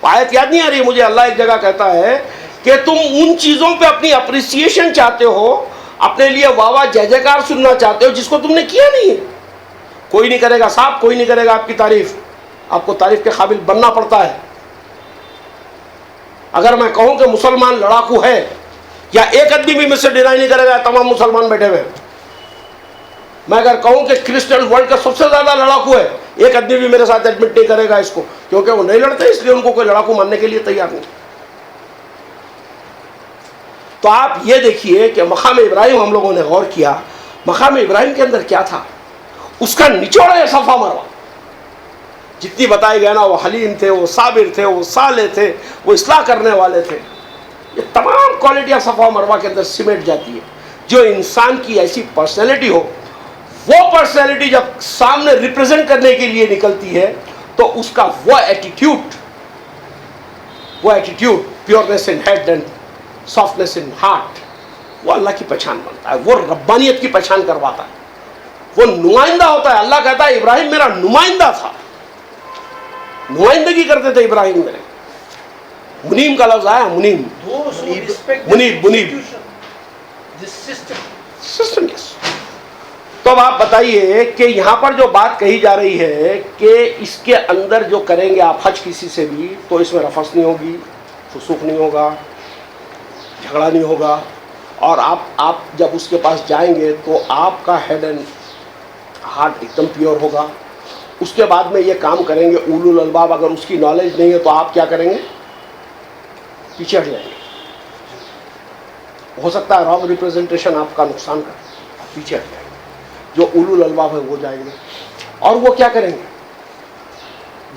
آیت یاد نہیں آ رہی مجھے, اللہ ایک جگہ کہتا ہے کہ تم ان چیزوں پہ اپنی اپریسیشن چاہتے ہو, اپنے لیے واہ واہ جے جے کار سننا چاہتے ہو جس کو تم نے کیا نہیں ہے. کوئی نہیں کرے گا صاحب, کوئی نہیں کرے گا آپ کی تعریف. آپ کو تعریف کے قابل بننا پڑتا ہے. اگر میں کہوں کہ مسلمان لڑاکو ہے, یا ایک آدمی بھی مجھ سے ڈینائی نہیں کرے گا, تمام مسلمان بیٹھے ہوئے. میں اگر کہوں کہ کرسچن ورلڈ کا سب سے زیادہ لڑاکو ہے, ایک آدمی بھی میرے ساتھ ایڈمٹ نہیں کرے گا اس کو, کیونکہ وہ نہیں لڑتے اس لیے ان کو کوئی لڑاکو ماننے کے لیے تیار نہیں. تو آپ یہ دیکھیے کہ مقام ابراہیم ہم لوگوں نے غور کیا, مقام ابراہیم کے اندر کیا تھا, اس کا نچوڑ ہے صفا مروہ. جتنی بتائی گئے نا, وہ حلیم تھے, وہ صابر تھے, وہ صالح تھے, وہ اصلاح کرنے والے تھے. یہ تمام کوالٹیاں صفا مروہ کے اندر سمیٹ جاتی ہے. جو انسان کی ایسی پرسنالٹی ہو, وہ پرسنالٹی جب سامنے ریپرزینٹ کرنے کے لیے نکلتی ہے تو اس کا وہ attitude pureness in head and softness in heart, وہ اللہ کی پہچان بنتا ہے, وہ ربانیت کی پہچان کرواتا ہے, وہ نمائندہ ہوتا ہے. اللہ کہتا ہے ابراہیم میرا نمائندہ تھا, نمائندگی کرتے تھے ابراہیم میرے. منیم کا لفظ آیا, منیم, Those who Munib. respect Munib, this Munib. institution, this system. System. Yes. تو اب آپ بتائیے کہ یہاں پر جو بات کہی جا رہی ہے کہ اس کے اندر جو کریں گے آپ حج کسی سے بھی, تو اس میں رفث نہیں ہوگی, فسوق نہیں ہوگا, جھگڑا نہیں ہوگا, اور آپ جب اس کے پاس جائیں گے تو آپ کا ہیڈ اینڈ ہارٹ ایک دم پیور ہوگا. اس کے بعد میں یہ کام کریں گے اولو الالباب, اگر اس کی نالج نہیں ہے تو آپ کیا کریں گے, پیچھے ہٹ جائیں گے. ہو سکتا ہے رانگ ریپرزنٹیشن آپ کا نقصان کرے, آپ پیچھے ہٹ جائیں گے. جو اولو الالباب ہے وہ جائیں گے, اور وہ کیا کریں گے,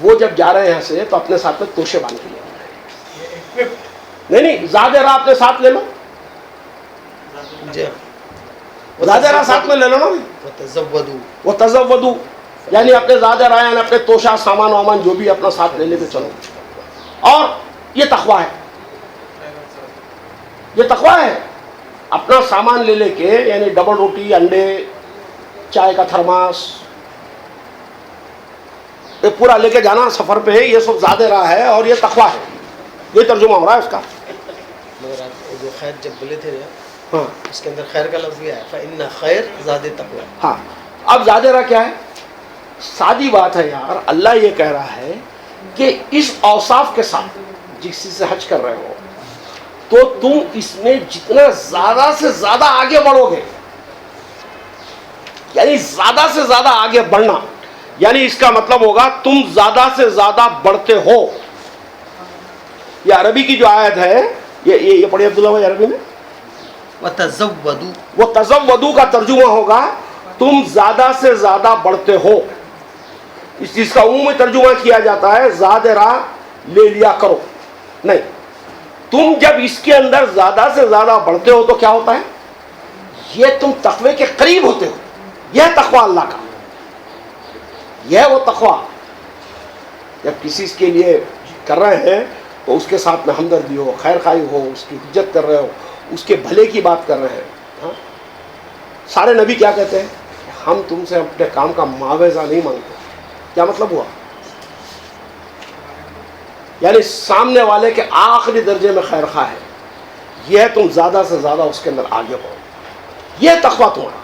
وہ جب جا رہے ہیں یہاں سے تو اپنے ساتھ میں توشے باندھ کے لے جائیں گے. نہیں, زیادہ راہ اپنے ساتھ لے لو, جی زیادہ راہ ساتھ میں لے لو نا. وتزودوا, وہ تزودو یعنی اپنے زیادہ راہ, یعنی اپنے توشہ سامان وامان جو بھی اپنا ساتھ لے کے چلو. اور یہ تقویٰ ہے, یہ تقویٰ ہے. اپنا سامان لے لے کے, یعنی ڈبل روٹی, انڈے, چائے کا تھرماس, یہ پورا لے کے جانا سفر پہ, یہ سب زیادہ راہ ہے اور یہ تقویٰ ہے. یہ ترجمہ ہو رہا ہے اس کا. مگر آپ جو خیر جب بولے تھے نا, ہاں اس کے اندر خیر کا لفظ بھی آیا, فإن خیر زاد تقوی. ہاں. اب زیادہ راہ کیا ہے؟ سادی بات ہے یار, اللہ یہ کہہ رہا ہے کہ اس اوصاف کے ساتھ جس چیز سے حج کر رہے ہو تو تم اس میں جتنا زیادہ سے زیادہ آگے بڑھو گے, یعنی زیادہ سے زیادہ آگے بڑھنا, یعنی اس کا مطلب ہوگا تم زیادہ سے زیادہ بڑھتے ہو. یہ عربی کی جو آیت ہے, یہ پڑھی عبداللہ بھائی عربی میں. وتزودوا, وہ تزودو کا ترجمہ ہوگا تم زیادہ سے زیادہ بڑھتے ہو. اس چیز کا عمومی ترجمہ کیا جاتا ہے زیادہ راہ لے لیا کرو. نہیں, تم جب اس کے اندر زیادہ سے زیادہ بڑھتے ہو تو کیا ہوتا ہے, یہ تم تقوی کے قریب ہوتے ہو. یہ تقوی اللہ کا, یہ وہ تقوی. جب کسی کے لیے کر رہے ہیں تو اس کے ساتھ میں ہمدردی ہو, خیر خواہی ہو, اس کی عزت کر رہے ہو, اس کے بھلے کی بات کر رہے ہیں. ہاں, سارے نبی کیا کہتے ہیں, ہم تم سے اپنے کام کا معاوضہ نہیں مانگتے. کیا مطلب ہوا, یعنی سامنے والے کے آخری درجے میں خیر خواہ ہے, یہ تم زیادہ سے زیادہ اس کے اندر آگے بڑھو. یہ تقویٰ تمہارا,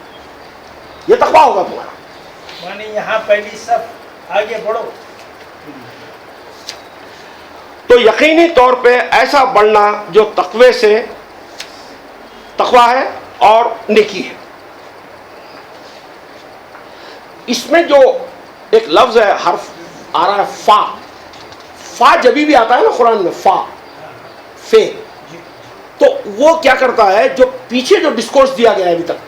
یہ تقویٰ ہوگا تمہارا. مانے یہاں پہلی صف آگے بڑھو. تو یقینی طور پہ ایسا بڑھنا جو تقوی سے تقویٰ ہے اور نیکی ہے. اس میں جو ایک لفظ ہے, حرف آ رہا ہے فا. فا جبھی بھی آتا ہے نا قرآن میں, فا, فے, تو وہ کیا کرتا ہے, جو پیچھے جو ڈسکورس دیا گیا ہے ابھی تک,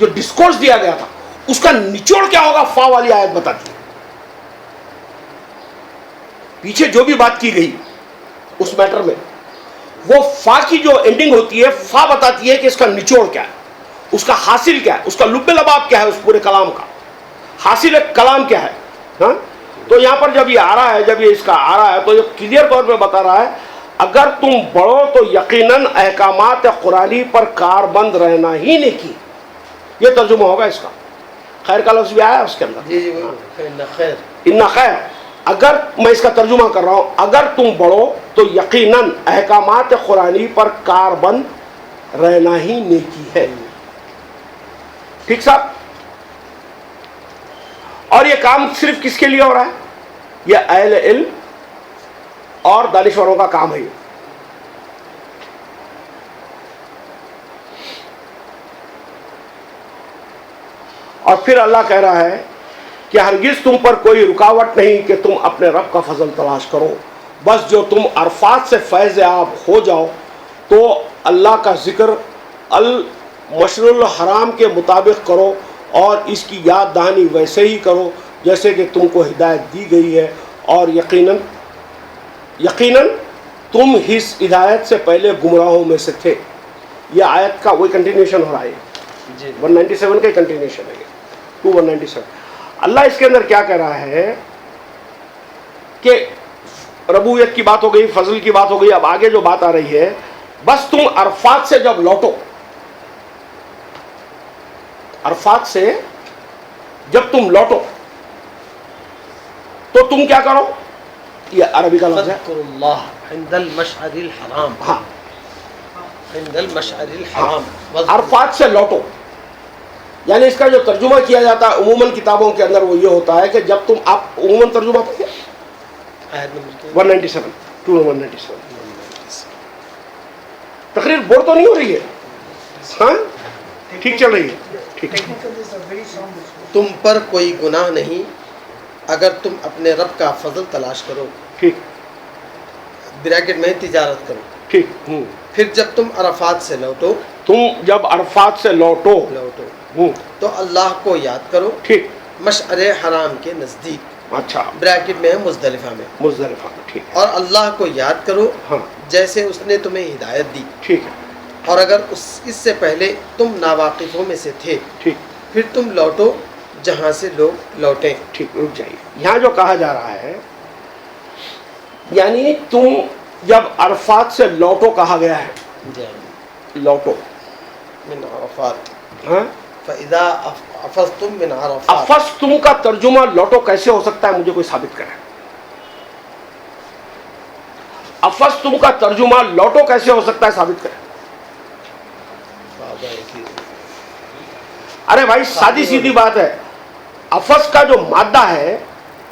جو ڈسکورس دیا گیا تھا اس کا نچوڑ کیا ہوگا, فا والی آیت بتاتی ہے. پیچھے جو بھی بات کی گئی اس میٹر میں, وہ فا کی جو اینڈنگ ہوتی ہے, فا بتاتی ہے کہ اس کا نچوڑ کیا ہے, اس کا حاصل کیا ہے, اس کا لب لباب کیا ہے, اس پورے کلام کا حاصل کلام کیا ہے. ہاں, تو یہاں پر جب یہ آ رہا ہے, جب یہ اس کا آ رہا ہے تو یہ کلیئر طور پہ بتا رہا ہے اگر تم بڑھو تو یقیناً احکامات قرآنی پر کاربند رہنا ہی نیکی. یہ ترجمہ ہوگا اس کا. خیر کا لفظ بھی آیا اس کے اندر, جی جی فإن خیر. ان خیر. اگر میں اس کا ترجمہ کر رہا ہوں, اگر تم بڑھو تو یقیناً احکامات قرآنی پر کاربند رہنا ہی نیکی ہے. ٹھیک صاحب. اور یہ کام صرف کس کے لیے ہو رہا ہے, یہ اہل علم اور دانشوروں کا کام ہے. اور پھر اللہ کہہ رہا ہے کہ ہرگز تم پر کوئی رکاوٹ نہیں کہ تم اپنے رب کا فضل تلاش کرو, بس جو تم عرفات سے فیض یاب ہو جاؤ تو اللہ کا ذکر المشعر الحرام کے مطابق کرو اور اس کی یاد دہانی ویسے ہی کرو جیسے کہ تم کو ہدایت دی گئی ہے, اور یقیناً تم اس ہدایت سے پہلے گمراہوں میں سے تھے. یہ آیت کا وہی کنٹینیوشن ہو رہا ہے, جی 197 کا کنٹینیوشن ہے, 197. اللہ اس کے اندر کیا کہہ رہا ہے کہ ربوبیت کی بات ہو گئی, فضل کی بات ہو گئی, اب آگے جو بات آ رہی ہے, بس تم عرفات سے جب لوٹو, عرفات سے جب تم لوٹو تو تم کیا کرو, یہ عربی کا لفظ ہے. فذکر اللہ عند المشعر الحرام. ہاں عند المشعر الحرام. عرفات سے لوٹو. یعنی اس کا جو ترجمہ کیا جاتا ہے عموماً کتابوں کے اندر وہ یہ ہوتا ہے کہ جب تم آپ عموماً ترجمہ پڑھیں آیت نمبر 197 197 تقریر بور تو نہیں ہو رہی ہے؟ ہاں ٹھیک چل رہی ہے. ٹھیک ہے. Technically, it's a very sound issue. تم پر کوئی گناہ نہیں اگر تم اپنے رب کا فضل تلاش کرو. ٹھیک بریکٹ میں تجارت کرو. ٹھیک. پھر جب تم عرفات سے لوٹو تم جب عرفات سے لوٹو تو اللہ کو یاد کرو ٹھیک. مشعر حرام کے نزدیک. اچھا بریکٹ میں ہے مزدلفہ میں. مزدلفہ میں. ٹھیک ہے. اور اللہ کو یاد کرو ہاں جیسے اس نے تمہیں ہدایت دی. ٹھیک ہے. اور اگر اس سے پہلے تم ناواقفوں میں سے تھے ٹھیک پھر تم لوٹو جہاں سے لوگ لوٹیں. ٹھیک. رک جائیے. یہاں جو کہا جا رہا ہے یعنی تم جب عرفات سے لوٹو کہا گیا ہے لوٹو من عرفات. ہاں فَإِذَا أَفَضْتُم مِّنْ عَرَفَاتٍ. افس تم کا ترجمہ لوٹو کیسے ہو سکتا ہے؟ مجھے کوئی ثابت کرے. افس تم کا ترجمہ لوٹو کیسے ہو سکتا ہے؟ ثابت کرے. ارے بھائی سادی سیدھی بات ہے. افس کا جو مادہ ہے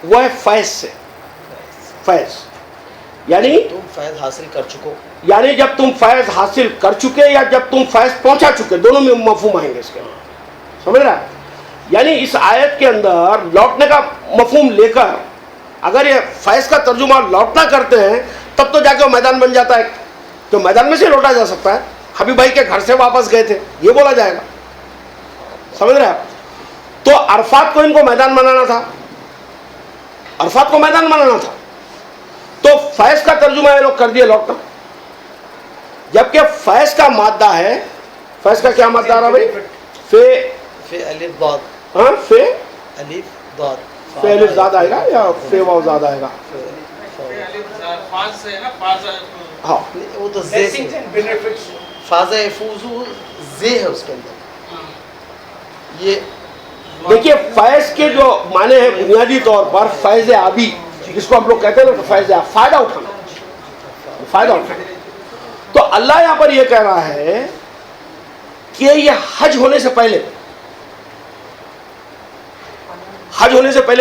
وہ ہے فیض سے. فیض یعنی تم فیض حاصل کر چکو. یعنی جب تم فیض حاصل کر چکے یا جب تم فیض پہنچا چکے دونوں میں مفہوم آئیں گے اس کے. سمجھ رہا ہے؟ یعنی اس آیت کے اندر لوٹنے کا مفہوم لے کر اگر یہ فیض کا ترجمہ لوٹنا کرتے ہیں تب تو جا کے وہ میدان بن جاتا ہے تو میدان میں سے لوٹا جا سکتا ہے. حبیب بھائی کے گھر سے واپس گئے تھے یہ بولا جائے گا. سمجھ رہے ہیں؟ تو عرفات کو ان کو میدان بنانا تھا. عرفات کو میدان بنانا تھا تو فیض کا ترجمہ یہ لوگ کر دیے لوٹنا. جبکہ فیض کا مادہ ہے. فیض کا کیا مادہ رہا بھائی؟ فے فی الف ضاد. ہاں فے الف ضاد. فے الف زاد آئے گا یا فے واو زاد آئے گا؟ ہاں وہ تو زے سے Blessings and benefits. فاضہ یفوزو زے ہے اس کے اندر. یہ دیکھیے فیض کے جو معنی ہے بنیادی طور پر فیض آبی جس کو ہم لوگ کہتے ہیں نا فیض فائدہ اٹھانا. فائدہ اٹھانا. تو اللہ یہاں پر یہ کہہ رہا ہے کہ یہ حج ہونے سے پہلے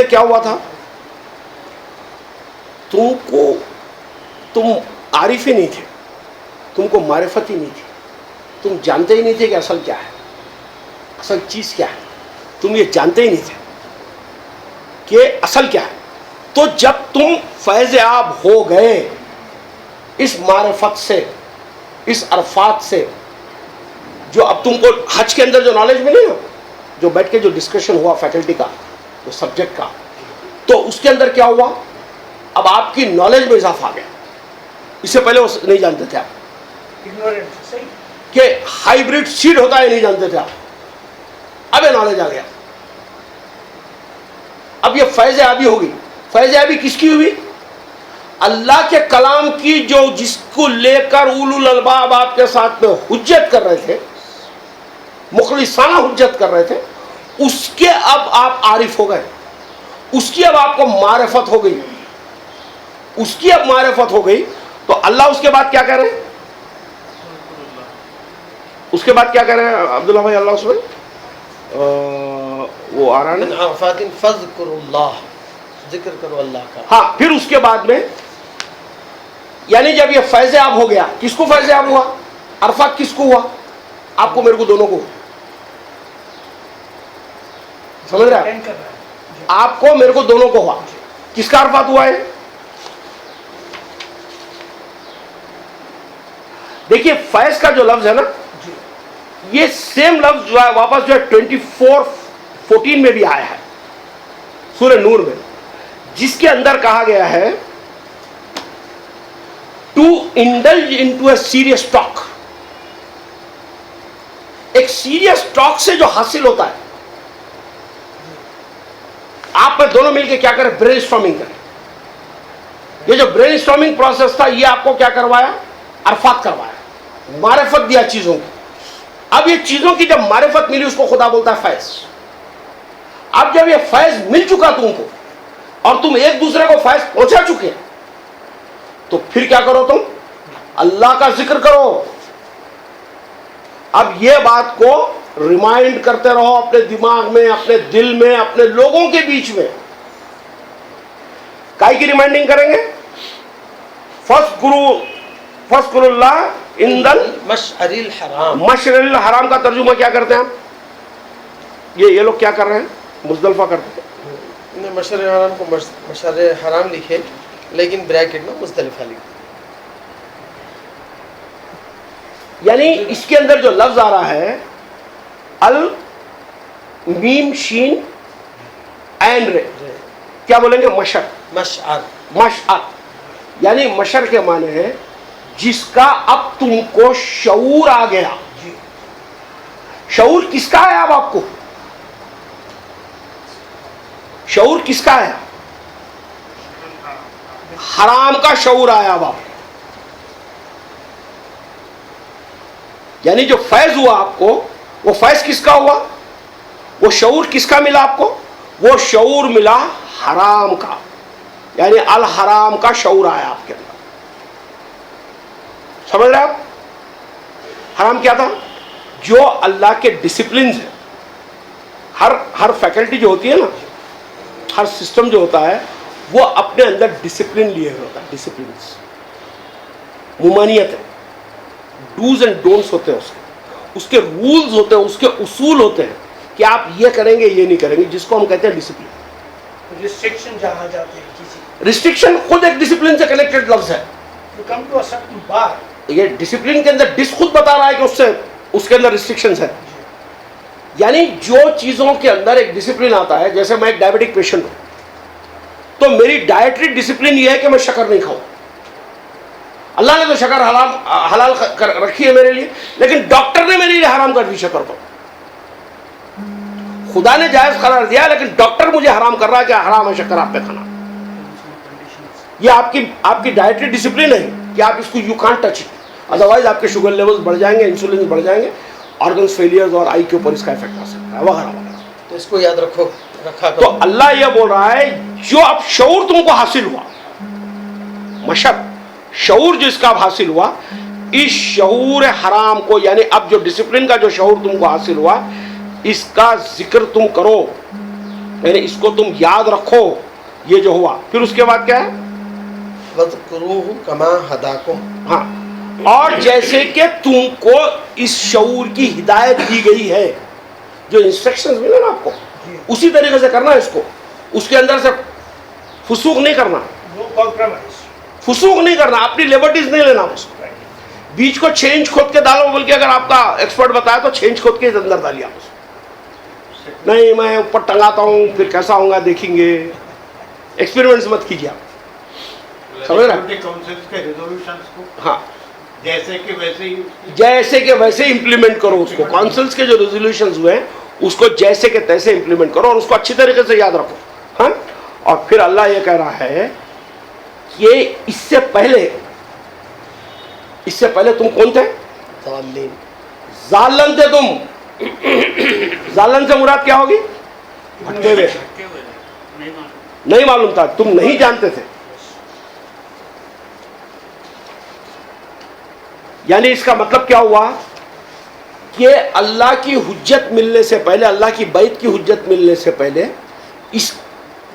کیا ہوا تھا؟ تم عارف ہی نہیں تھے. تم کو معرفت ہی نہیں تھی. تم جانتے ہی نہیں تھے کہ اصل کیا ہے, اصل چیز کیا ہے. تم یہ جانتے ہی نہیں تھے کہ اصل کیا ہے. تو جب تم فیض یاب ہو گئے اس معرفت سے, اس عرفات سے, جو اب تم کو حج کے اندر جو نالج ملی نا, جو بیٹھ کے جو ڈسکشن ہوا فیکلٹی کا, جو سبجیکٹ کا, تو اس کے اندر کیا ہوا, اب آپ کی نالج میں اضافہ آ گیا. اس سے پہلے وہ نہیں جانتے تھے آپ Ignorant, صحیح. کہ ہائیبریڈ سیڈ ہوتا ہے, نہیں جانتے تھے آپ. اب یہ نالج آ گیا. اب یہ فیض یابی ہوگی. فیض یابی کس کی ہوئی؟ اللہ کے کلام کی, جو جس کو لے کر اولو الالباب آپ کے ساتھ میں حجت کر رہے تھے, مخلصانہ حجت کر رہے تھے, اس کے اب آپ عارف ہو گئے. اس کی اب آپ کو معرفت ہو گئی. اس کی اب معرفت ہو گئی. تو اللہ اس کے بعد کیا کہہ رہے ہیں؟ اس کے بعد کیا کہہ رہے ہیں عبداللہ بھائی؟ اللہ اس میں وہ آ رہا من ہے, عرفات فاذکروا اللہ, ذکر کرو اللہ کا. ہاں. پھر اس کے بعد میں یعنی جب یہ فیض یاب ہو گیا, کس کو فیض یاب ہوا؟ عرفات کس کو ہوا؟ آپ کو, میرے کو, دونوں کو. سمجھ رہے ہیں؟ Attend کر رہا ہے. آپ کو, میرے کو, دونوں کو ہوا. کس کا عرفات ہوا ہے؟ دیکھیے فیض کا جو لفظ ہے نا, یہ سیم لفظ جو ہے واپس جو ہے 24:14 میں بھی آیا ہے سورہ نور میں, جس کے اندر کہا گیا ہے to indulge into a serious talk. ایک سیریس ٹاک سے جو حاصل ہوتا ہے, آپ میں دونوں مل کے کیا کریں؟ برین اسٹارمنگ کریں. یہ جو برین اسٹارمنگ پروسیس تھا, یہ آپ کو کیا کروایا؟ عرفات کروایا, معرفت دیا چیزوں کی. اب یہ چیزوں کی جب معرفت ملی, اس کو خدا بولتا ہے فیض. اب جب یہ فیض مل چکا تم کو, اور تم ایک دوسرے کو فیض پہنچا چکے, تو پھر کیا کرو تم؟ اللہ کا ذکر کرو. اب یہ بات کو ریمائنڈ کرتے رہو اپنے دماغ میں, اپنے دل میں, اپنے لوگوں کے بیچ میں. کائی کی ریمائنڈنگ کریں گے؟ فَاذْكُرُوا اللَّهَ عِنْدَ مشعر الحرام. مشعر الحرام کا ترجمہ کیا کرتے ہیں ہم؟ یہ لوگ کیا کر رہے ہیں؟ مزدلفہ کرتے ہیں. مشعر حرام کو مشعر حرام لکھے لیکن بریکٹ میں مزدلفہ لکھے. یعنی اس کے اندر جو لفظ آ رہا ہے المیم شین عین رے, کیا بولیں گے؟ مشر. مشعر یعنی مشر کے معنی ہے جس کا اب تم کو شعور آ گیا. شعور کس کا ہے اب آپ کو؟ شعور کس کا ہے؟ حرام کا شعور آیا اب آپ. یعنی جو فیض ہوا آپ کو, وہ فیض کس کا ہوا؟ وہ شعور کس کا ملا آپ کو؟ وہ شعور ملا حرام کا. یعنی الحرام کا شعور آیا آپ کے اندر. سمجھ رہے آپ؟ حرام کیا تھا؟ جو اللہ کے ڈسپلنز ہیں. ہر فیکلٹی جو ہوتی ہے نا, ہر سسٹم جو ہوتا ہے, وہ اپنے اندر ڈسپلن لیے ہوئے ہوتا ہے. ڈسپلنز, ممانعت ہے, ڈوز اینڈ ڈونٹس ہوتے ہیں اس کے رولز ہوتے ہیں, اس کے اصول ہوتے ہیں کہ آپ یہ کریں گے, یہ نہیں کریں گے, جس کو ہم کہتے ہیں ڈسپلن. ریسٹرکشن جہاں جاتے ہیں کسی, ریسٹرکشن خود ایک ڈسپلن سے کنیکٹڈ لفظ ہے. you come to a certain bar. یہ ڈسپلن کے اندر ڈس خود بتا رہا ہے کہ اس کے اندر ریسٹرکشنز ہے. یعنی جو چیزوں کے اندر ایک ڈسپلن آتا ہے, جیسے میں ایک ڈائبٹک پیشنٹ ہوں تو میری ڈائٹری ڈسپلن یہ ہے کہ میں شکر نہیں کھاؤں. اللہ نے تو شکر حلال رکھی ہے میرے لیے, لیکن ڈاکٹر نے میرے لیے حرام کر دی شکر کو. خدا نے جائز قرار دیا لیکن ڈاکٹر مجھے حرام کر رہا ہے کہ حرام ہے شکر آپ پہ کھانا. یہ آپ کی ڈائٹری ڈسپلن ہے کہ آپ اس کو you can't touch it, otherwise آپ کے شوگر لیولز بڑھ جائیں گے, انسولین بڑھ جائیں گے, آرگنز فیلیئرز اور آئی کے اوپر اس کا افیکٹ آ سکتا ہے وغیرہ وغیرہ. تو اس کو یاد رکھو, رکھا تو اللہ یہ بول رہا ہے جو اب شعور تم کو حاصل ہوا, مشب شعور جس کا اب حاصل ہوا, اس شعور حرام کو, یعنی اب جو ڈسپلن کا جو شعور تم کو حاصل ہوا, اس کا ذکر تم کرو, یعنی اس کو تم یاد رکھو. یہ جو ہوا پھر اس کے بعد کیا ہے؟ وَاذْكُرُوهُ كَمَا هَدَاكُمْ. ہاں, اور جیسے کہ تم کو اس شعور کی ہدایت دی گئی ہے, جو انسٹرکشنز ملے نا آپ کو, اسی طریقے سے کرنا ہے اس کو. اس کے اندر سے فسوق نہیں کرنا, No compromise. فسوق نہیں کرنا, اپنی لیبرٹیز نہیں لینا. اس کو بیچ کو چینج کھود کے ڈالو, بلکہ اگر آپ کا ایکسپرٹ بتایا تو چینج کھود کے اندر ڈالیے آپ. نہیں میں اوپر ٹنگاتا ہوں پھر کیسا ہوں گا دیکھیں گے, ایکسپیریمنٹس مت کیجیے آپ. سمجھ رہے ہیں؟ ہاں, جیسے کہ ویسے امپلیمنٹ کرو اس کو. کونسلز کے جو ریزولوشنز ہوئے ہیں اس کو جیسے کہ تیسے امپلیمنٹ کرو اور اس کو اچھی طریقے سے یاد رکھو. ہاں, اور پھر اللہ یہ کہہ رہا ہے کہ اس سے پہلے تم کون تھے؟ ظالم تھے تم. ظالم سے مراد کیا ہوگی؟ بھٹکے ہوئے, نہیں معلوم تھا, تم نہیں جانتے تھے. یعنی اس کا مطلب کیا ہوا کہ اللہ کی حجت ملنے سے پہلے, اللہ کی بیعت کی حجت ملنے سے پہلے, اس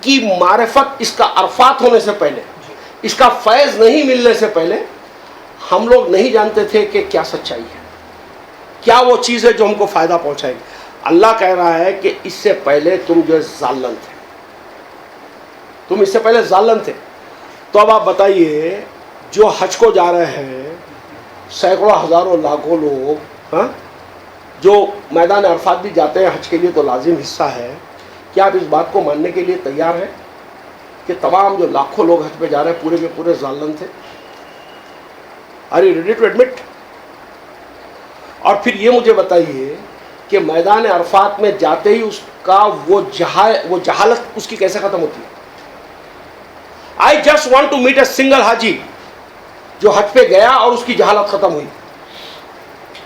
کی معرفت, اس کا عرفات ہونے سے پہلے, اس کا فیض نہیں ملنے سے پہلے ہم لوگ نہیں جانتے تھے کہ کیا سچائی ہے, کیا وہ چیز ہے جو ہم کو فائدہ پہنچائے گی. اللہ کہہ رہا ہے کہ اس سے پہلے تم جو ظالم تھے, تم اس سے پہلے ظالم تھے. تو اب آپ بتائیے, جو حج کو جا رہے ہیں سینکڑوں ہزاروں لاکھوں لوگ, ہاں, جو میدان عرفات بھی جاتے ہیں حج کے لیے تو لازم حصہ ہے, کیا آپ اس بات کو ماننے کے لیے تیار ہیں کہ تمام جو لاکھوں لوگ حج پہ جا رہے ہیں پورے کے پورے ظالم تھے؟ Are you ready to admit? اور پھر یہ مجھے بتائیے کہ میدان عرفات میں جاتے ہی اس کا وہ جہالت اس کی کیسے ختم ہوتی ہے؟ I just want to meet a single حاجی جو حج پہ گیا اور اس کی جہالت ختم ہوئی,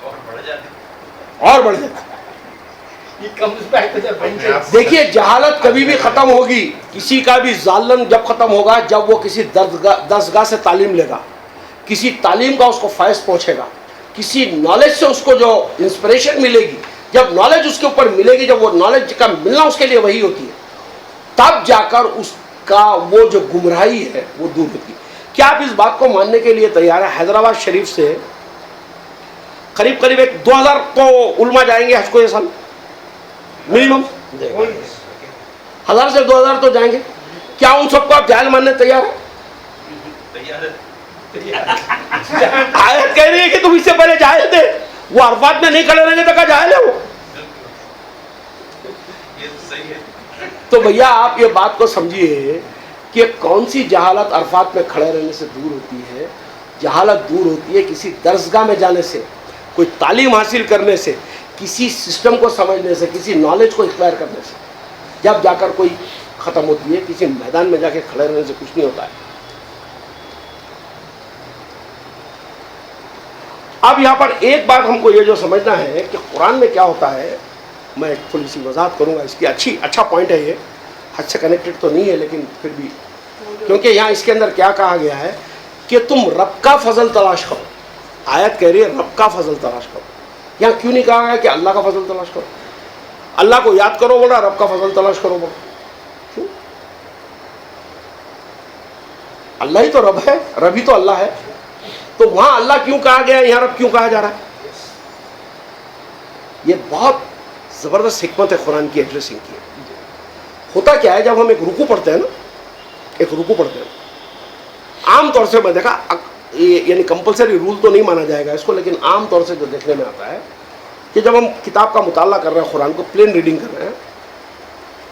اور بڑھ جاتی. He comes back with a vengeance. دیکھیے جہالت کبھی بھی ختم ہوگی, کسی کا بھی ظالم جب ختم ہوگا جب وہ کسی دستگاہ سے تعلیم لے گا, کسی تعلیم کا اس کو فیض پہنچے گا, کسی نالج سے اس کو جو انسپریشن ملے گی, جب نالج اس کے اوپر ملے گی, جب وہ نالج کا ملنا اس کے لیے وہی ہوتی ہے, تب جا کر اس کا وہ جو گمراہی ہے وہ دور ہوتی ہے. کیا آپ اس بات کو ماننے کے لیے تیار ہیں حیدرآباد شریف سے قریب قریب 2000 تو علماء جائیں گے حج کو یہ سال منیمم, 1000 سے 2000 تو جائیں گے, کیا ان سب کو آپ جاہل ماننے تیار ہیں؟ آیت کہہ رہی ہے کہ تم اس سے پہلے جاہل تھے, وہ عرفات میں نہیں کھڑے رہیں گے تو کیا جاہل ہے وہ؟ تو بھیا آپ یہ بات کو سمجھیے کہ کون سی جہالت عرفات میں کھڑے رہنے سے دور ہوتی ہے. جہالت دور ہوتی ہے کسی درسگاہ میں جانے سے, کوئی تعلیم حاصل کرنے سے, کسی سسٹم کو سمجھنے سے, کسی نالج کو اختیار کرنے سے, جب جا کر کوئی ختم ہوتی ہے. کسی میدان میں جا کے کھڑے رہنے سے کچھ نہیں ہوتا ہے. اب یہاں پر ایک بات ہم کو یہ جو سمجھنا ہے کہ قرآن میں کیا ہوتا ہے, میں تھوڑی سی وضاحت کروں گا اس کی. اچھا پوائنٹ ہے یہ, حج سے کنیکٹڈ تو نہیں ہے لیکن پھر بھی, کیونکہ یہاں اس کے اندر کیا کہا گیا ہے کہ تم رب کا فضل تلاش کرو. آیت کہہ رہی ہے رب کا فضل تلاش کرو. یہاں کیوں نہیں کہا گیا کہ اللہ کا فضل تلاش کرو؟ اللہ کو یاد کرو بولا, رب کا فضل تلاش کرو بولا. کیوں؟ اللہ ہی تو رب ہے, رب ہی تو اللہ ہے. تو وہاں اللہ کیوں کہا گیا, یہاں رب کیوں کہا جا رہا ہے؟ یہ بہت زبردست حکمت ہے قرآن کی ایڈریسنگ کی. ہوتا کیا ہے جب ہم ایک رکوع پڑھتے ہیں نا, ایک رکوع پڑھتے ہیں, عام طور سے میں دیکھا, یعنی کمپلسری رول تو نہیں مانا جائے گا اس کو, لیکن عام طور سے جو دیکھنے میں آتا ہے کہ جب ہم کتاب کا مطالعہ کر رہے ہیں, قرآن کو پلین ریڈنگ کر رہے ہیں,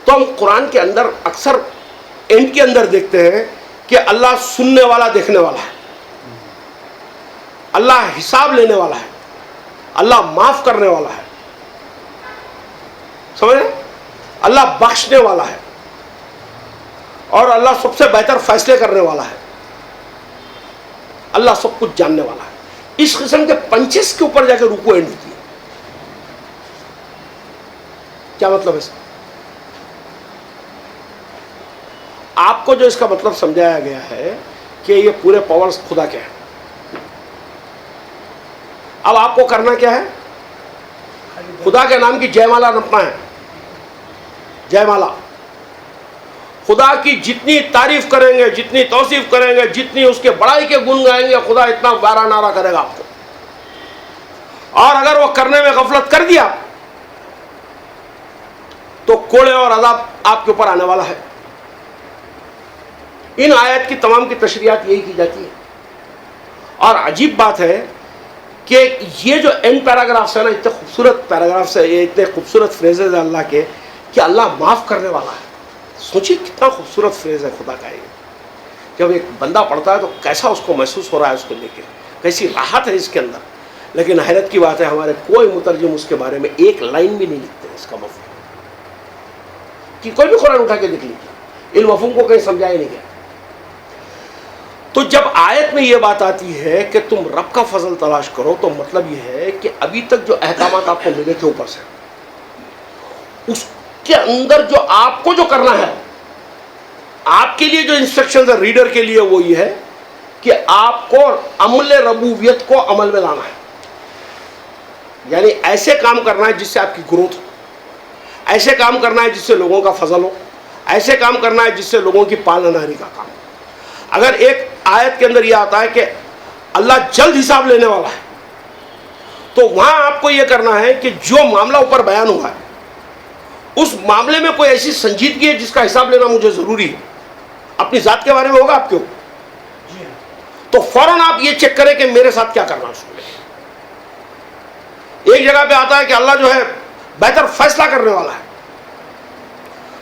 تو ہم قرآن کے اندر اکثر اینڈ کے اندر دیکھتے ہیں کہ اللہ سننے والا دیکھنے والا ہے, اللہ حساب لینے والا ہے, اللہ معاف کرنے والا ہے, سمجھ رہے, اللہ بخشنے والا ہے, اور اللہ سب سے بہتر فیصلے کرنے والا ہے, اللہ سب کچھ جاننے والا ہے. اس قسم کے پنچز کے اوپر جا کے رکوع اینڈ ہوتی ہے. کیا مطلب ہے اس کا؟ آپ کو جو اس کا مطلب سمجھایا گیا ہے کہ یہ پورے پاورز خدا کے ہیں. اب آپ کو کرنا کیا ہے؟ خدا کے نام کی جے مالا رپنا ہے. جے مالا, خدا کی جتنی تعریف کریں گے, جتنی توصیف کریں گے, جتنی اس کے بڑائی کے گن گائیں گے, خدا اتنا بارہ نعرہ کرے گا آپ کو. اور اگر وہ کرنے میں غفلت کر دیا تو کوڑے اور عذاب آپ کے اوپر آنے والا ہے. ان آیت کی تمام کی تشریحات یہی کی جاتی ہے. اور عجیب بات ہے کہ یہ جو اینڈ پیراگرافس ہے نا, اتنے خوبصورت پیراگرافس ہے, یہ اتنے خوبصورت فریزز ہیں اللہ کے کہ اللہ معاف کرنے والا ہے. سوچیے کتنا خوبصورت فریز ہے خدا کا یہ. جب ایک بندہ پڑھتا ہے تو کیسا اس کو محسوس ہو رہا ہے, اس کو لے کے کیسی راحت ہے اس کے اندر. لیکن حیرت کی بات ہے ہمارے کوئی مترجم اس کے بارے میں ایک لائن بھی نہیں لکھتے اس کا مفہوم. کہ کوئی بھی قرآن اٹھا کے لکھ لیجیے, ان مفہوم کو کہیں سمجھایا نہیں گیا. تو جب آیت میں یہ بات آتی ہے کہ تم رب کا فضل تلاش کرو, تو مطلب یہ ہے کہ ابھی تک جو احکامات آپ کو ملے تھے اوپر سے, اس کے اندر جو آپ کو جو کرنا ہے, آپ کے لیے جو انسٹرکشنز ہے ریڈر کے لیے, وہ یہ ہے کہ آپ کو عمل ربوبیت کو عمل میں لانا ہے. یعنی ایسے کام کرنا ہے جس سے آپ کی گروتھ ہو, ایسے کام کرنا ہے جس سے لوگوں کا فضل ہو, ایسے کام کرنا ہے جس سے لوگوں کی پالنہاری کا کام ہو. اگر ایک آیت کے اندر یہ آتا ہے کہ اللہ جلد حساب لینے والا ہے, تو وہاں آپ کو یہ کرنا ہے کہ جو معاملہ اوپر بیان ہوا ہے اس معاملے میں کوئی ایسی سنجیدگی ہے جس کا حساب لینا مجھے ضروری ہے. اپنی ذات کے بارے میں ہوگا آپ کیوں, تو فوراً آپ یہ چیک کریں کہ میرے ساتھ کیا کرنا ہے اس کو لے. ایک جگہ پہ آتا ہے کہ اللہ جو ہے بہتر فیصلہ کرنے والا ہے,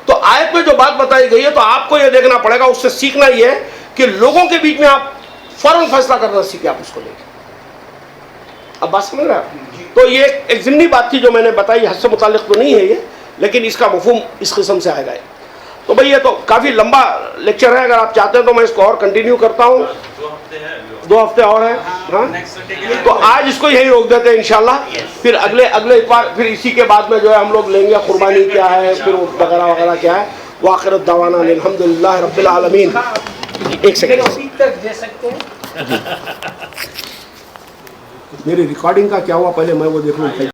تو آیت میں جو بات بتائی گئی ہے تو آپ کو یہ دیکھنا پڑے گا, اس سے سیکھنا یہ ہے کہ لوگوں کے بیچ میں آپ فوراً فیصلہ کرنا سیکھیں, آپ اس کو لے کے. اب بات سمجھ رہے ہیں آپ؟ تو یہ ایک ضمنی بات تھی جو میں نے بتائی, حج سے متعلق تو نہیں ہے یہ, لیکن اس کا مفہوم اس قسم سے آئے گا. تو بھئی یہ تو کافی لمبا لیکچر ہے, اگر آپ چاہتے ہیں تو میں اس کو اور کنٹینیو کرتا ہوں. 2 ہفتے اور ہیں ہاں تو آج اس کو یہی روک دیتے ہیں انشاءاللہ پھر اگلے اتوار پھر اسی کے بعد میں جو ہے ہم لوگ لیں گے قربانی کیا ہے پھر وغیرہ وغیرہ کیا ہے وآخر دعوانا الحمدللہ رب العالمین ایک سیکنڈ تک دے سکتے ہیں میری ریکارڈنگ کا کیا ہوا پہلے میں وہ دیکھ لوں